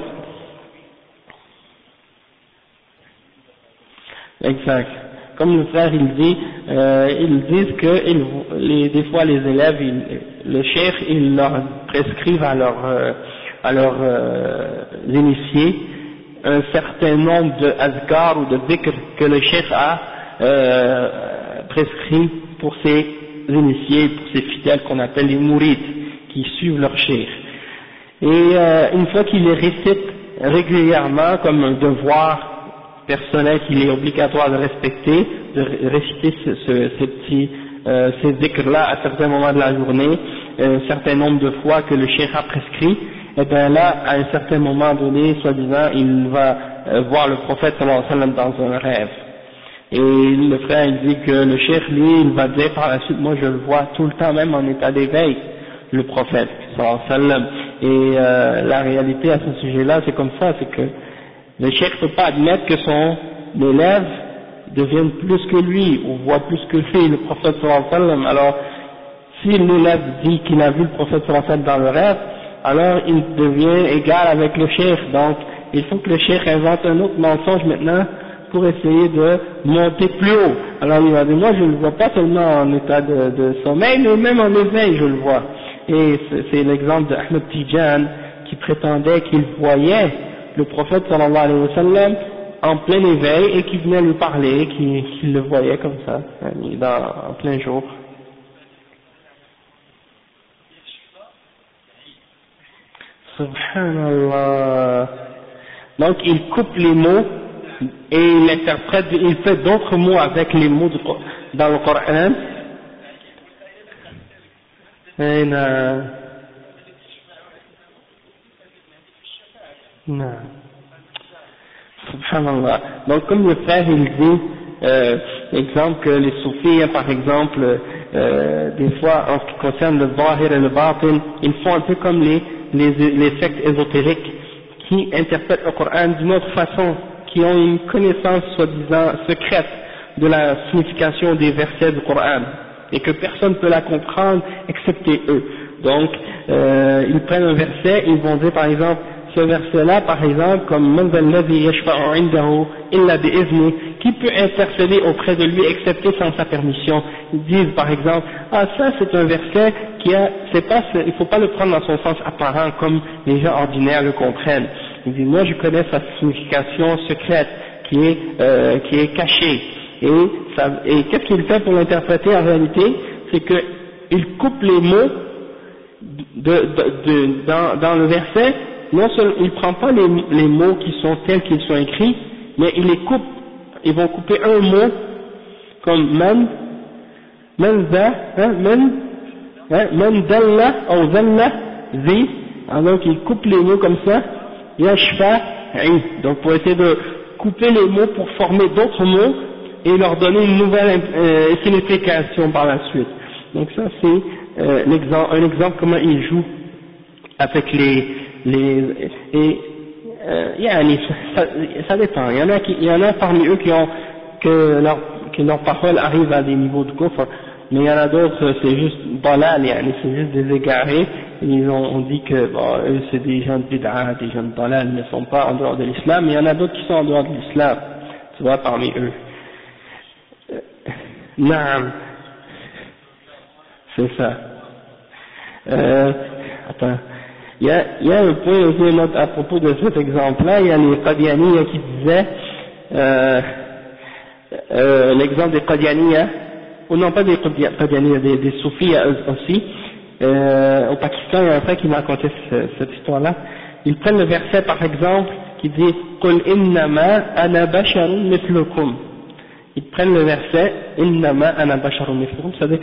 exact. comme le frère il dit, ils disent que des fois les élèves, le cheikh, il leur prescrivent à leurs initiés un certain nombre de azkar ou de dhikr que le cheikh a prescrit pour ses initiés, pour ses fidèles qu'on appelle les mourides, qui suivent leur cheikh. Et une fois qu'ils les récitent régulièrement comme un devoir personnel qu'il est obligatoire de respecter, de réciter ces dhikrs-là à certains moments de la journée, un certain nombre de fois que le cheikh a prescrit, et bien là, à un certain moment donné, soi-disant, il va voir le prophète sallallahu alayhi wa sallam dans un rêve. Et le frère il dit que le cheikh, lui, il va dire par la suite, moi je le vois tout le temps, même en état d'éveil, le prophète sallallahu alayhi wa sallam. Et la réalité à ce sujet-là, c'est comme ça, c'est que le cheikh ne peut pas admettre que son élève devienne plus que lui, ou voit plus que lui le prophète sallallahu alayhi wa sallam. Alors, si l'élève dit qu'il a vu le prophète sallallahu alayhi wa sallam dans le rêve, alors il devient égal avec le cheikh. Donc, il faut que le cheikh invente un autre mensonge maintenant pour essayer de monter plus haut. Alors il va dire, moi je ne le vois pas seulement en état de sommeil, mais même en éveil je le vois. Et c'est l'exemple de Ahmed Tijan qui prétendait qu'il voyait le prophète sallallahu alayhi wa sallam en plein éveil et qui venait lui parler, qu'il le voyait comme ça, en plein jour. Subhanallah. Donc il coupe les mots et il interprète, il fait d'autres mots avec les mots dans le Coran. Et non. Subhanallah. Donc comme le frère il dit, exemple que les soufis par exemple, des fois en ce qui concerne le zahir et le batin, ils font un peu comme les sectes ésotériques qui interprètent le Coran d'une autre façon, qui ont une connaissance soi-disant secrète de la signification des versets du Coran et que personne ne peut la comprendre excepté eux. Donc ils prennent un verset, ils vont dire par exemple ce verset-là, par exemple, comme Man dhal ladhi yashfa'u 'indahu illa bi'izni, qui peut intercéder auprès de lui excepté sans sa permission. Ils disent par exemple, ah ça c'est un verset qui il faut pas le prendre dans son sens apparent comme les gens ordinaires le comprennent. Ils disent, moi je connais sa signification secrète qui est cachée. Et qu'est-ce qu'il fait pour l'interpréter en réalité? C'est qu'il coupe les mots dans le verset. Non seulement il prend pas les mots qui sont tels qu'ils sont écrits, mais il les coupe. Ils vont couper un mot comme man dalla ou zalla zi. Donc il coupe les mots comme ça. Yashfa'i. Donc pour essayer de couper les mots pour former d'autres mots et leur donner une nouvelle signification par la suite. Donc ça c'est un exemple comment ils jouent avec ça dépend. Il y en a parmi eux que leurs paroles arrivent à des niveaux de kufr, mais il y en a d'autres c'est juste dalal, c'est juste des égarés. On dit que eux c'est des gens de bid'a, des gens de dalal, ils ne sont pas en dehors de l'islam, mais il y en a d'autres qui sont en dehors de l'islam, tu vois, parmi eux. Naam, c'est ça. Attends. Il y a un point aussi à propos de cet exemple-là, il y a les Qadianiyya qui disaient, l'exemple des Qadianiyya, ou non pas des Qadianiyya, des Soufis aussi, au Pakistan, il y a un frère qui m'a raconté cette histoire-là. Ils prennent le verset par exemple qui dit Qul innama ana basharun mithlukum. Ils prennent le verset innama ana basharun mithlukum, ça dit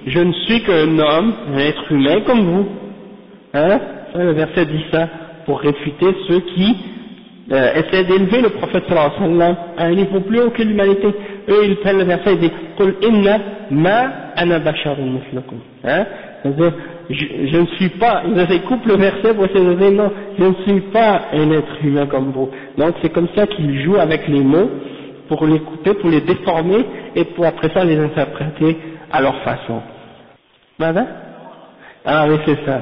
je ne suis qu'un homme, un être humain comme vous. Hein? Le verset dit ça pour réfuter ceux qui essaient d'élever le prophète sallallahu alayhi wa sallam à un niveau plus haut que l'humanité. Eux ils prennent le verset et disent Qul inna ma ana basharun mithlukum. C'est-à-dire je ne suis pas, ils coupent le verset pour essayer de dire non, je ne suis pas un être humain comme vous. Donc c'est comme ça qu'ils jouent avec les mots pour les couper, pour les déformer et pour après ça les interpréter à leur façon. Madame? Ah oui c'est ça.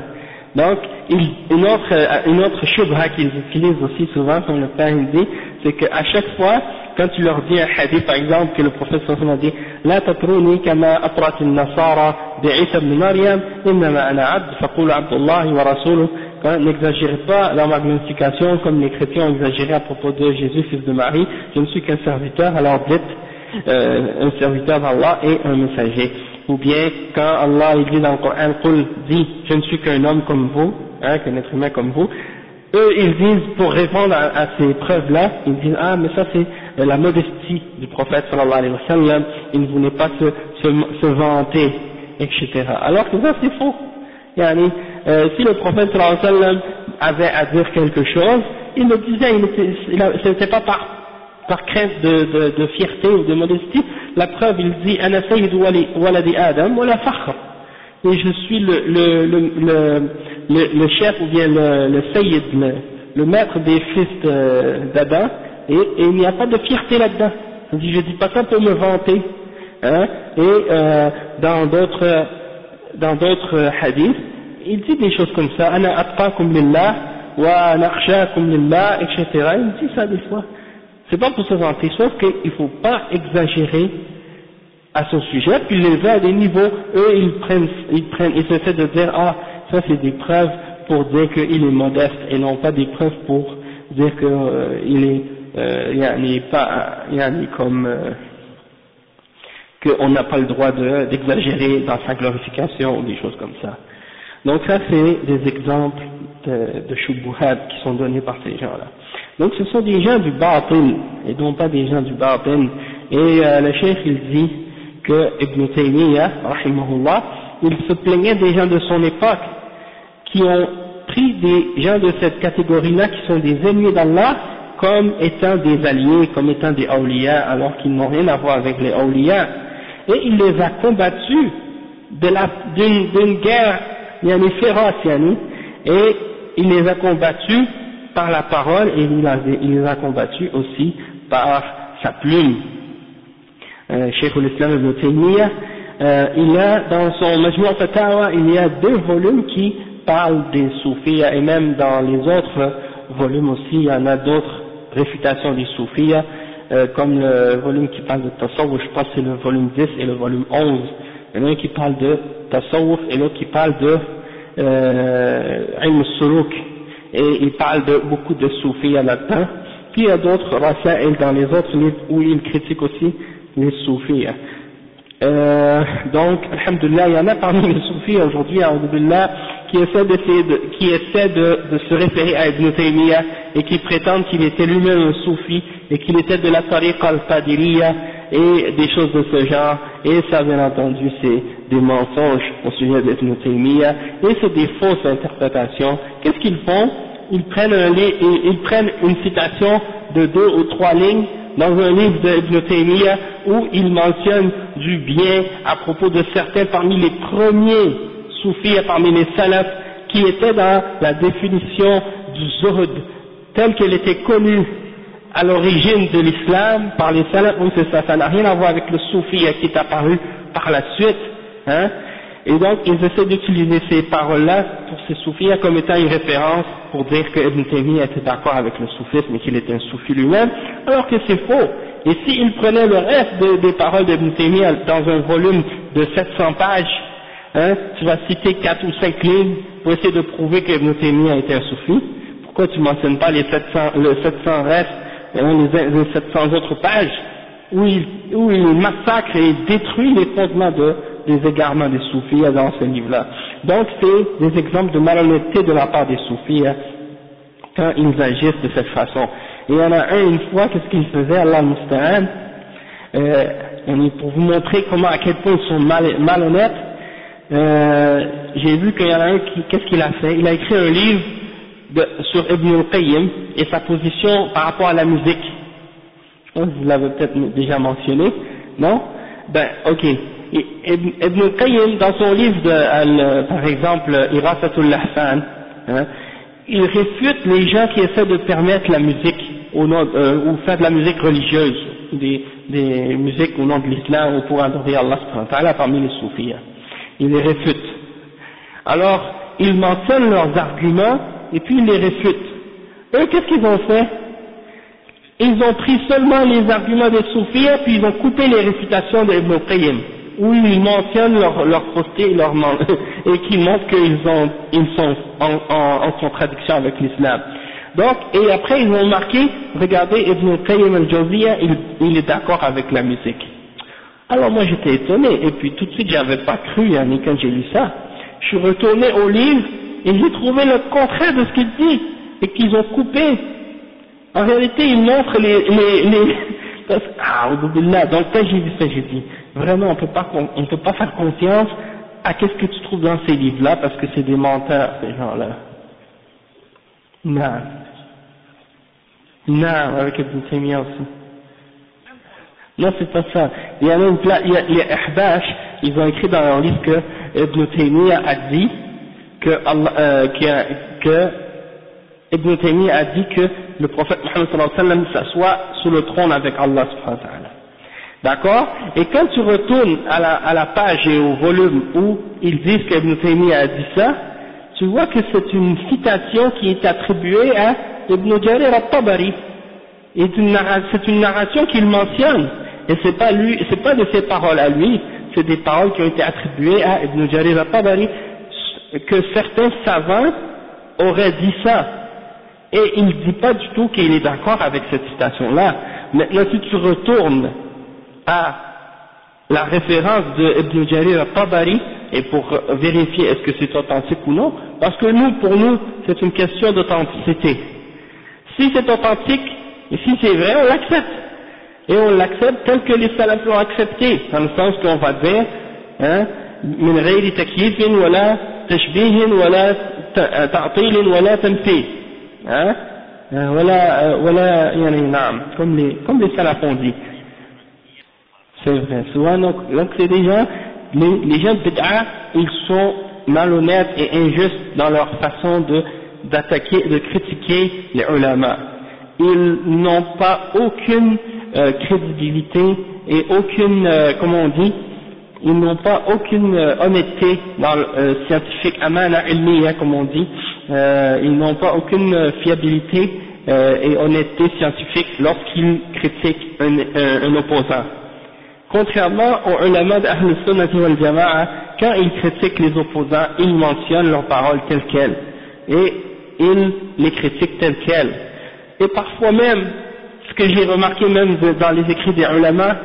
Donc, une autre shubha qu'ils utilisent aussi souvent, comme le père il dit, c'est qu'à chaque fois quand tu leur dis un hadith par exemple que le prophète sallallahu alayhi wa sallam a dit la tatruni kama atrat an-nasara bi'Isa ibn Maryam innama ana 'abd faqulu 'abdullah wa rasuluhu, n'exagérez pas la magnification comme les chrétiens ont exagéré à propos de Jésus fils de Marie, je ne suis qu'un serviteur, alors dites un serviteur d'Allah et un messager. Ou bien quand Allah il dit dans le Coran Qul, dit je ne suis qu'un homme comme vous, qu'un être humain comme vous, eux ils disent pour répondre à ces preuves là, ils disent ah mais ça c'est la modestie du prophète sallallahu alayhi wa sallam, il ne voulait pas se vanter, etc. Alors que ça c'est faux. Yani, si le prophète sallallahu alayhi wa sallam avait à dire quelque chose, il le disait, ce n'était pas par crainte de fierté ou de modestie. La preuve, il dit ana sayyidu waladi Adam wa la fakhr, et je suis le chef ou bien le sayyid, le maître des fils d'Adam, et il n'y a pas de fierté là-dedans. Il dit je dis pas ça pour me vanter, et dans d'autres hadiths il dit des choses comme ça, ana atqakum lillah wa nakhshakum lillah, etc. Il dit ça des fois. C'est pas pour se vanter, sauf qu'il faut pas exagérer à son sujet, puis les à des niveaux, eux ils essaient de dire ah ça c'est des preuves pour dire qu'il est modeste, et non pas des preuves pour dire que il est comme qu'on n'a pas le droit d'exagérer dans sa glorification ou des choses comme ça. Donc ça c'est des exemples de shubuhat qui sont donnés par ces gens-là. Donc ce sont des gens du batil et non pas des gens du batin. Et le cheikh il dit que Ibn Taymiyyah, rahimahullah, il se plaignait des gens de son époque qui ont pris des gens de cette catégorie-là qui sont des ennemis d'Allah comme étant des alliés, comme étant des awliya, alors qu'ils n'ont rien à voir avec les awliya. Et il les a combattus d'une guerre féroce, et il les a combattus par la parole, et il les a combattus aussi par sa plume. Cheikh al-Islam Ibn Taymiyyah, il a dans son Majmu' al-Fatawa, il y a 2 volumes qui parlent des soufis, et même dans les autres volumes aussi, il y en a d'autres réfutations des soufis, comme le volume qui parle de Tasawwuf, je pense que c'est le volume 10 et le volume 11. Il y en a un qui parle de Tasawwuf et l'autre qui parle de Ilm al-Suluk, et il parle de beaucoup de soufis là-dedans. Puis il y a d'autres rasaïl dans les autres livres où il critique aussi les soufis. Donc, alhamdoulilah, il y en a parmi les soufis aujourd'hui, alhamdoulilah, qui essaient de se référer à Ibn Taymiyyah et qui prétendent qu'il était lui-même un soufi et qu'il était de la tariqa al-Qadiriyya et des choses de ce genre, et ça bien entendu c'est des mensonges au sujet d'Ibn Taymiyyah et c'est des fausses interprétations. Qu'est-ce qu'ils font? Ils prennent une citation de 2 ou 3 lignes dans un livre d'Ibn Taymiyyah où il mentionne du bien à propos de certains parmi les premiers soufis, parmi les salafs, qui étaient dans la définition du zuhd telle qu'elle était connue à l'origine de l'islam par les salafs. Oui, c'est ça, ça n'a rien à voir avec le soufi qui est apparu par la suite, et donc ils essaient d'utiliser ces paroles-là pour ces soufis comme étant une référence pour dire que Ibn Taymiyyah était d'accord avec le soufisme et qu'il était un soufi lui-même, alors que c'est faux. Et s'ils prenaient le reste des paroles d'Ibn Taymiyyah dans un volume de 700 pages, tu vas citer 4 ou 5 lignes pour essayer de prouver qu'Ibn Taymiyyah était un soufi. Pourquoi tu mentionnes pas les 700 restes, les 700 autres pages où il massacre et détruit les fondements des égarements des soufis dans ce livre-là. Donc c'est des exemples de malhonnêteté de la part des soufis quand ils agissent de cette façon. Et il y en a un une fois, qu'est-ce qu'il faisait, Allah Musta'an, pour vous montrer à quel point ils sont malhonnêtes, j'ai vu qu'il y en a un qu'est-ce qu'il a fait? Il a écrit un livre sur Ibn al-Qayyim et sa position par rapport à la musique. Je pense que vous l'avez peut-être déjà mentionné, non? Ben, ok. Ibn al-Qayyim, dans son livre par exemple, Irasatul Lahfan, il réfute les gens qui essaient de permettre la musique ou faire de la musique religieuse, des musiques au nom de l'islam ou pour adorer Allah subhanahu wa ta'ala parmi les soufis. Il les réfute. Alors, ils mentionnent leurs arguments et puis ils les réfutent. Eux, qu'est-ce qu'ils ont fait? ils ont pris seulement les arguments des soufis, puis ils ont coupé les réfutations d'Ibn Qayyim, où ils mentionnent leur fausseté et qui montrent qu'ils sont en contradiction avec l'islam. Donc, et après ils ont marqué, regardez, Ibn Qayyim al-Jawziyya, il est d'accord avec la musique. Alors moi j'étais étonné, et puis tout de suite j'avais pas cru, ni quand j'ai lu ça. Je suis retourné au livre, et j'ai trouvé le contraire de ce qu'il dit, et qu'ils ont coupé. En réalité, ils montrent donc quand j'ai vu ça, j'ai dit, vraiment on peut pas faire confiance à qu'est-ce que tu trouves dans ces livres-là, parce que c'est des menteurs, ces gens-là. Non, avec Ibn Taymiyyah aussi. Non, c'est pas ça. Il y a même les Ahbash, ils ont écrit dans leur livre que Ibn Taymiyyah a dit que Ibn Taymiyyah a dit que le prophète Mohammed sallallahu alayhi wa sallam s'assoit sur le trône avec Allah subhanahu wa ta'ala. D'accord? Et quand tu retournes à la page et au volume où ils disent qu'Ibn Taymiyyah a dit ça, tu vois que c'est une citation qui est attribuée à Ibn Jarir al-Tabari. Et c'est une narration qu'il mentionne. Et c'est pas de ses paroles à lui, c'est des paroles qui ont été attribuées à Ibn Jarir al-Tabari, que certains savants auraient dit ça. Et il ne dit pas du tout qu'il est d'accord avec cette citation-là. Maintenant, si tu retournes à la référence de Ibn Jarir al-Tabari, et pour vérifier est-ce que c'est authentique ou non, parce que pour nous, c'est une question d'authenticité. Si c'est authentique, et si c'est vrai, on l'accepte. Et on l'accepte tel que les salafs l'ont accepté, dans le sens qu'on va dire, min ghayri takyifin wala tashbihin wala ta'tilin wala tamthil. Comme les salafs ont dit. C'est vrai. Souvent, donc c'est des gens, les gens de bid'a, ils sont malhonnêtes et injustes dans leur façon d'attaquer, de critiquer les ulama. Ils n'ont pas aucune crédibilité et aucune, comment on dit, ils n'ont pas aucune honnêteté dans le scientifique, amana ilmiya comme on dit, ils n'ont pas aucune fiabilité et honnêteté scientifique lorsqu'ils critiquent un opposant. Contrairement aux ulama d'Ahl Sunnah wal Jama'a, quand ils critiquent les opposants, ils mentionnent leurs paroles telles quelles et ils les critiquent telles quelles. Et parfois même, ce que j'ai remarqué même dans les écrits des ulama,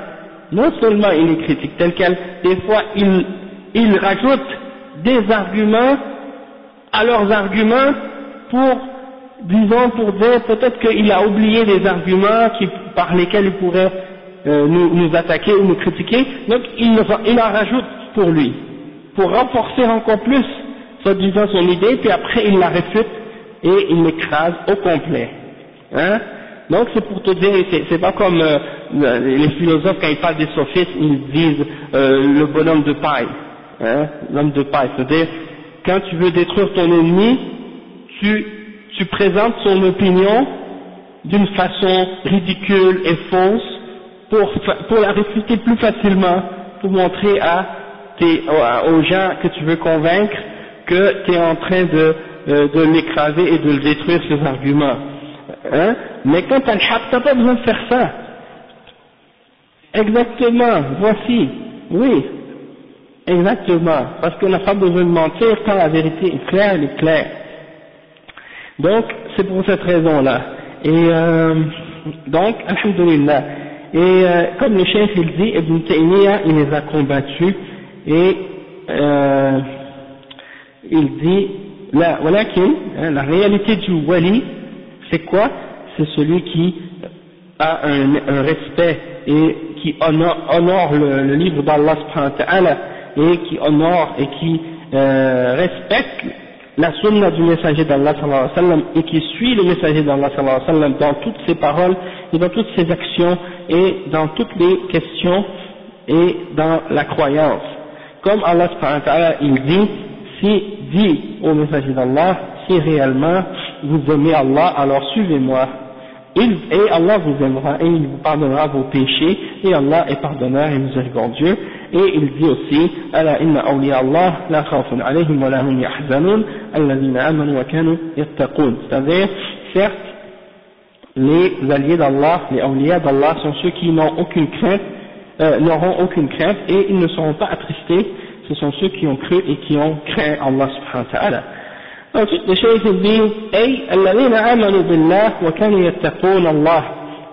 non seulement ils les critiquent tels quels, des fois ils rajoutent des arguments à leurs arguments pour dire peut-être qu'il a oublié des arguments par lesquels il pourrait nous attaquer ou nous critiquer, donc il en rajoute pour lui, pour renforcer encore plus, soi-disant son idée, puis après il la réfute et il l'écrase au complet. Donc c'est pour te dire, c'est pas comme les philosophes quand ils parlent des sophistes, ils disent le bonhomme de paille, l'homme de paille, c'est-à-dire quand tu veux détruire ton ennemi, tu présentes son opinion d'une façon ridicule et fausse pour la réfuter plus facilement, pour montrer aux gens que tu veux convaincre que tu es en train de l'écraser et de le détruire ses arguments. Mais quand tu as le haq, tu n'as pas besoin de faire ça. Exactement, voici, oui, exactement, parce qu'on n'a pas besoin de mentir quand la vérité est claire, elle est claire. Donc, c'est pour cette raison-là. Et donc, alhamdoulilah. Et comme le cheikh il dit, Ibn Taymiyyah, il les a combattus, et il dit, la réalité du wali, c'est quoi? C'est celui qui a un respect et qui honore le livre d'Allah subhanahu wa ta'ala, et qui honore et qui respecte la sunna du messager d'Allah sallallahu alayhi wa sallam, et qui suit le messager d'Allah sallallahu alayhi wa sallam dans toutes ses paroles et dans toutes ses actions et dans toutes les questions et dans la croyance. Comme Allah subhanahu wa ta'ala il dit au messager d'Allah, si réellement vous aimez Allah, alors suivez-moi. Et Allah vous aimera et il vous pardonnera vos péchés, et Allah est pardonneur et miséricordieux. Et il dit aussi, Ala inna awliya Allah la khawfun alayhim wa la hum yahzanun alladhina amanu wa kanu yattaqun. C'est-à-dire, certes, les alliés d'Allah, les awliya d'Allah sont ceux qui n'ont aucune crainte, n'auront aucune crainte et ils ne seront pas attristés. Ce sont ceux qui ont cru et qui ont craint Allah subhanahu wa ta'ala. Ensuite, le cheikh dit, أي الذين آمنوا بالله وكانوا يتقون الله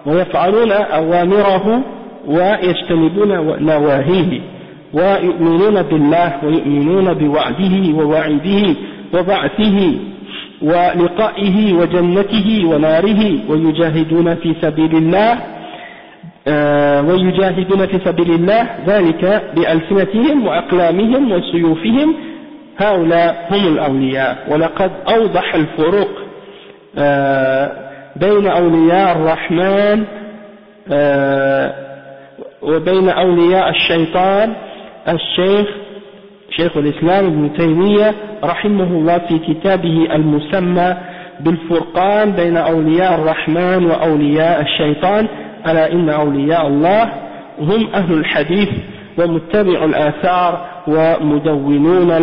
ويفعلون أوامره ويجتنبون نواهيه ويؤمنون بالله ويؤمنون بوعده ووعيده وبعثه ولقائه وجنته وناره ويجاهدون في سبيل الله ذلك بألسنتهم وأقلامهم وسيوفهم هؤلاء هم الأولياء. ولقد أوضح الفروق بين أولياء الرحمن وبين أولياء الشيطان شيخ الإسلام ابن تيمية رحمه الله في كتابه المسمى بالفرقان بين أولياء الرحمن وأولياء الشيطان. ألا إن أولياء الله هم أهل الحديث ومتبع الآثار والمدونون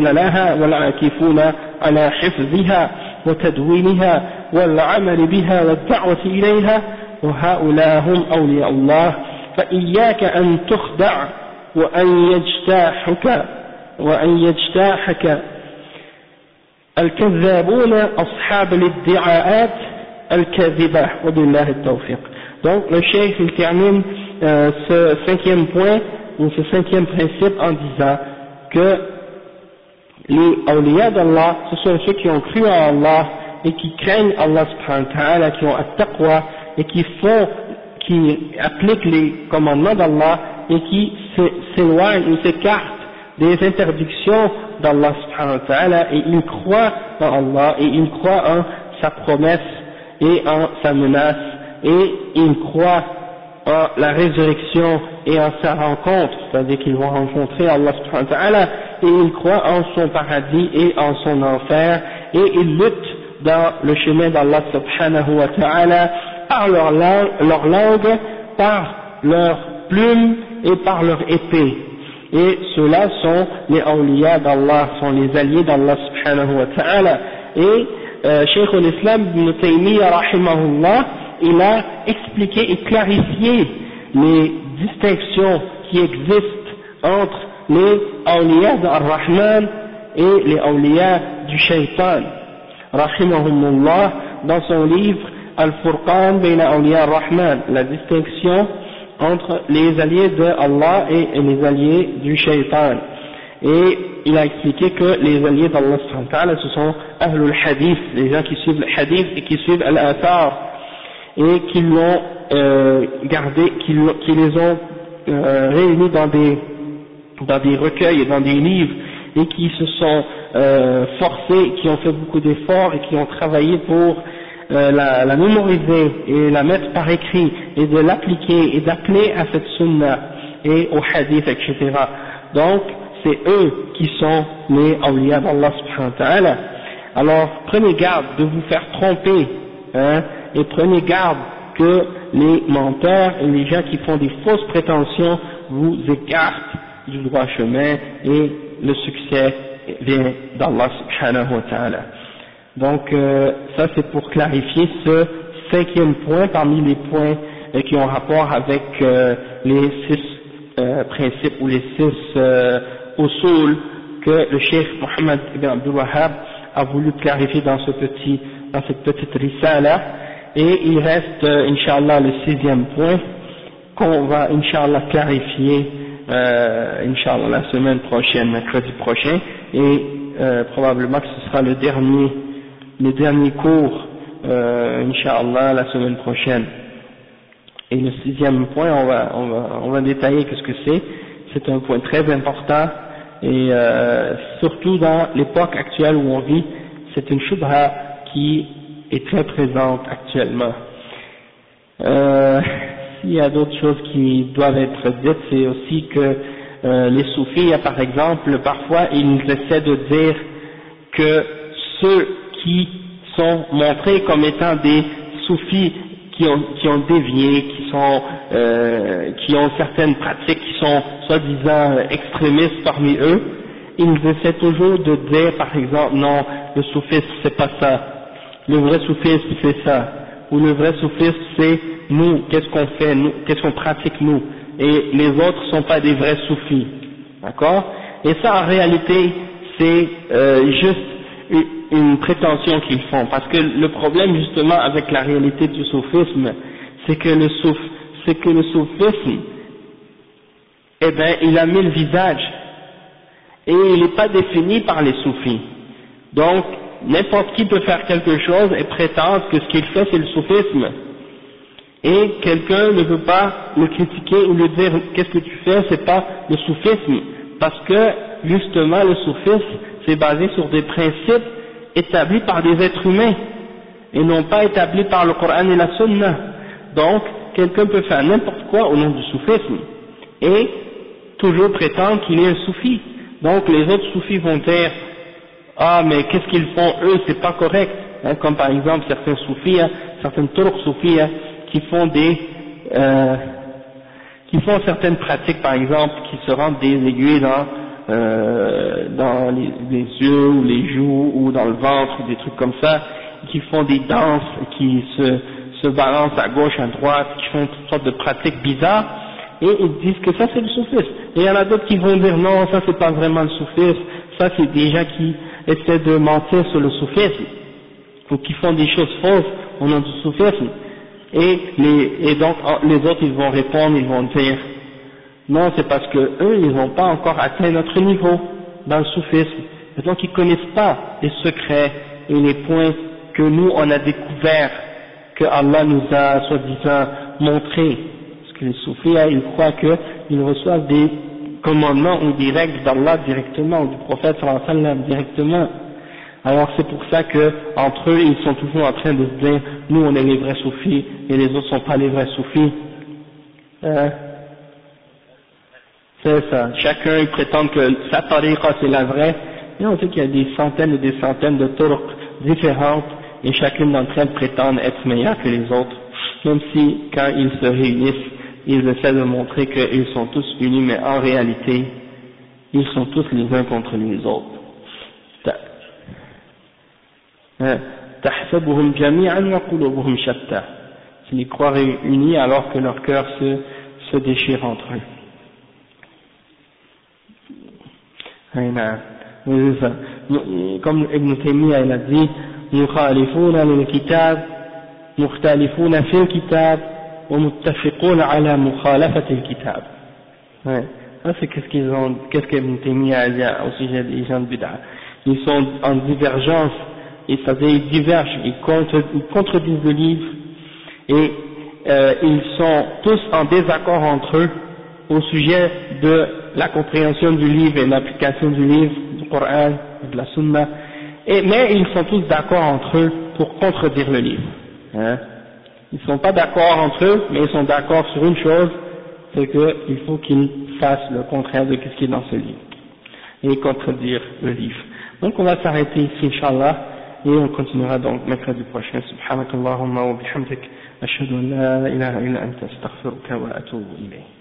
لها والعاكفون على حفظها وتدوينها والعمل بها والدعوة إليها وهؤلاء هم أولياء الله. فإياك أن تخدع وأن يجتاحك الكذابون أصحاب الادعاءات الكاذبة وبالله التوفيق. Donc le cheikh il termine ce cinquième point ou ce cinquième principe en disant que les awliya d'Allah, ce sont ceux qui ont cru en Allah et qui craignent Allah subhanahu wa ta'ala, qui ont at-taqwa et qui appliquent les commandements d'Allah et qui s'éloignent ou s'écartent des interdictions d'Allah subhanahu wa ta'ala, et ils croient en Allah et ils croient en sa promesse et en sa menace, et ils croient en la résurrection et en sa rencontre, c'est-à-dire qu'ils vont rencontrer Allah subhanahu wa ta'ala, et ils croient en son paradis et en son enfer, et ils luttent dans le chemin d'Allah subhanahu wa ta'ala par leur langue, par leur plume et par leur épée. Et ceux-là sont les awliya d'Allah, sont les alliés d'Allah subhanahu wa ta'ala. Et Cheikh al-Islam ibn Taymiyyah rahimahullah, il a expliqué et clarifié les distinctions qui existent entre les awliya d'Ar-Rahman et les awliya du shaytan rahimahumullah dans son livre Al-Furqan bayna awliya Ar-Rahman, la distinction entre les alliés de Allah et les alliés du shaytan. Et il a expliqué que les alliés d'Allah subhanahu wa ta'ala, ce sont Ahlul Hadith, les gens qui suivent le Hadith et qui suivent Al-Athar, et qui l'ont gardé, qui les ont réunis dans des recueils et dans des livres, et qui se sont forcés, qui ont fait beaucoup d'efforts et qui ont travaillé pour la mémoriser et la mettre par écrit et de l'appliquer et d'appeler à cette sunna et au hadith, etc. Donc c'est eux qui sont les awliya d'Allah subhanahu wa ta'ala. Alors prenez garde de vous faire tromper, et prenez garde que les menteurs et les gens qui font des fausses prétentions vous écartent du droit chemin, et le succès vient d'Allah subhanahu wa ta'ala. Donc ça c'est pour clarifier ce cinquième point parmi les points qui ont rapport avec les 6 principes ou les 6 usul que le cheikh Mohammed ibn Abdul Wahhab a voulu clarifier dans cette petite risala. Et il reste Inch'Allah le 6e point qu'on va Inch'Allah clarifier Inch'Allah la semaine prochaine, mercredi prochain, et probablement que ce sera le dernier cours Inch'Allah la semaine prochaine. Et le 6e point, on va détailler qu'est-ce que c'est. C'est un point très important, et surtout dans l'époque actuelle où on vit, c'est une shubha qui est très présente actuellement. S'il y a d'autres choses qui doivent être dites, c'est aussi que les soufis, par exemple, parfois ils essaient de dire que ceux qui sont montrés comme étant des soufis qui ont dévié, qui ont certaines pratiques qui sont soi-disant extrémistes parmi eux, ils essaient toujours de dire, par exemple, non, le soufisme c'est pas ça, le vrai soufisme c'est ça, ou le vrai soufisme c'est nous, qu'est-ce qu'on fait, nous, qu'est-ce qu'on pratique nous, et les autres sont pas des vrais soufis, d'accord? Et ça en réalité c'est juste une prétention qu'ils font, parce que le problème justement avec la réalité du soufisme, c'est que le soufisme, eh ben il a mis le visage, et il n'est pas défini par les soufis. Donc n'importe qui peut faire quelque chose et prétendre que ce qu'il fait c'est le soufisme, et quelqu'un ne peut pas le critiquer ou lui dire qu'est-ce que tu fais, c'est pas le soufisme, parce que justement le soufisme c'est basé sur des principes établis par des êtres humains et non pas établis par le Coran et la Sunna. Donc quelqu'un peut faire n'importe quoi au nom du soufisme et toujours prétendre qu'il est un soufi. Donc les autres soufis vont dire ah mais qu'est-ce qu'ils font eux, c'est pas correct, hein, comme par exemple certains soufis, hein, certaines turcs soufis, hein, qui font certaines pratiques, par exemple qui se rendent des aiguilles dans les yeux ou les joues ou dans le ventre, des trucs comme ça, qui font des danses, qui se balancent à gauche, à droite, qui font toutes sortes de pratiques bizarres, et ils disent que ça c'est le soufisme. Et il y en a d'autres qui vont dire non, ça c'est pas vraiment le soufisme, ça c'est des gens qui essaient de mentir sur le soufisme, ou qui font des choses fausses au nom du soufisme. Et donc les autres ils vont répondre, ils vont dire non, c'est parce que eux ils n'ont pas encore atteint notre niveau dans le soufisme, et donc ils connaissent pas les secrets et les points que nous on a découverts, que Allah nous a soi-disant montrés. Parce que les soufis ils croient qu'ils reçoivent des commandements ou des règles d'Allah directement, ou du prophète sallallahu alayhi wa sallam directement. Alors c'est pour ça que entre eux ils sont toujours en train de se dire nous on est les vrais soufis et les autres sont pas les vrais soufis. C'est ça, chacun il prétend que sa tariqa c'est la vraie, et on sait qu'il y a des centaines et des centaines de turcs différentes et chacune d'entre elles prétendent être meilleures que les autres, même si quand ils se réunissent ils essaient de montrer qu'ils sont tous unis, mais en réalité ils sont tous les uns contre les autres. تحسبهم جميعا وقلوبهم شتى, c'est les croire unis alors que leur cœur se déchire entre eux. Comme Ibn Taymiyyah il a dit مخالفون للكتاب مختلفون في الكتاب ومتفقون على مخالفة الكتاب. Ça c'est qu'est-ce qu'Ibn Taymiyyah a dit au sujet des gens de bid'a. Ils sont en divergence, et c'est-à-dire ils divergent, ils contredisent le livre, et ils sont tous en désaccord entre eux au sujet de la compréhension du livre et l'application du livre, du Coran, de la Sunna, mais ils sont tous d'accord entre eux pour contredire le livre. Ils ne sont pas d'accord entre eux, mais ils sont d'accord sur une chose, c'est qu'il faut qu'ils fassent le contraire de ce qui est dans ce livre, et contredire le livre. Donc on va s'arrêter ici, Inch'Allah, et on continuera donc mercredi prochain. Subhanakallahumma wa bihamdik, ashhadu an la ilaha illa anta astaghfiruka wa atubu ilayk.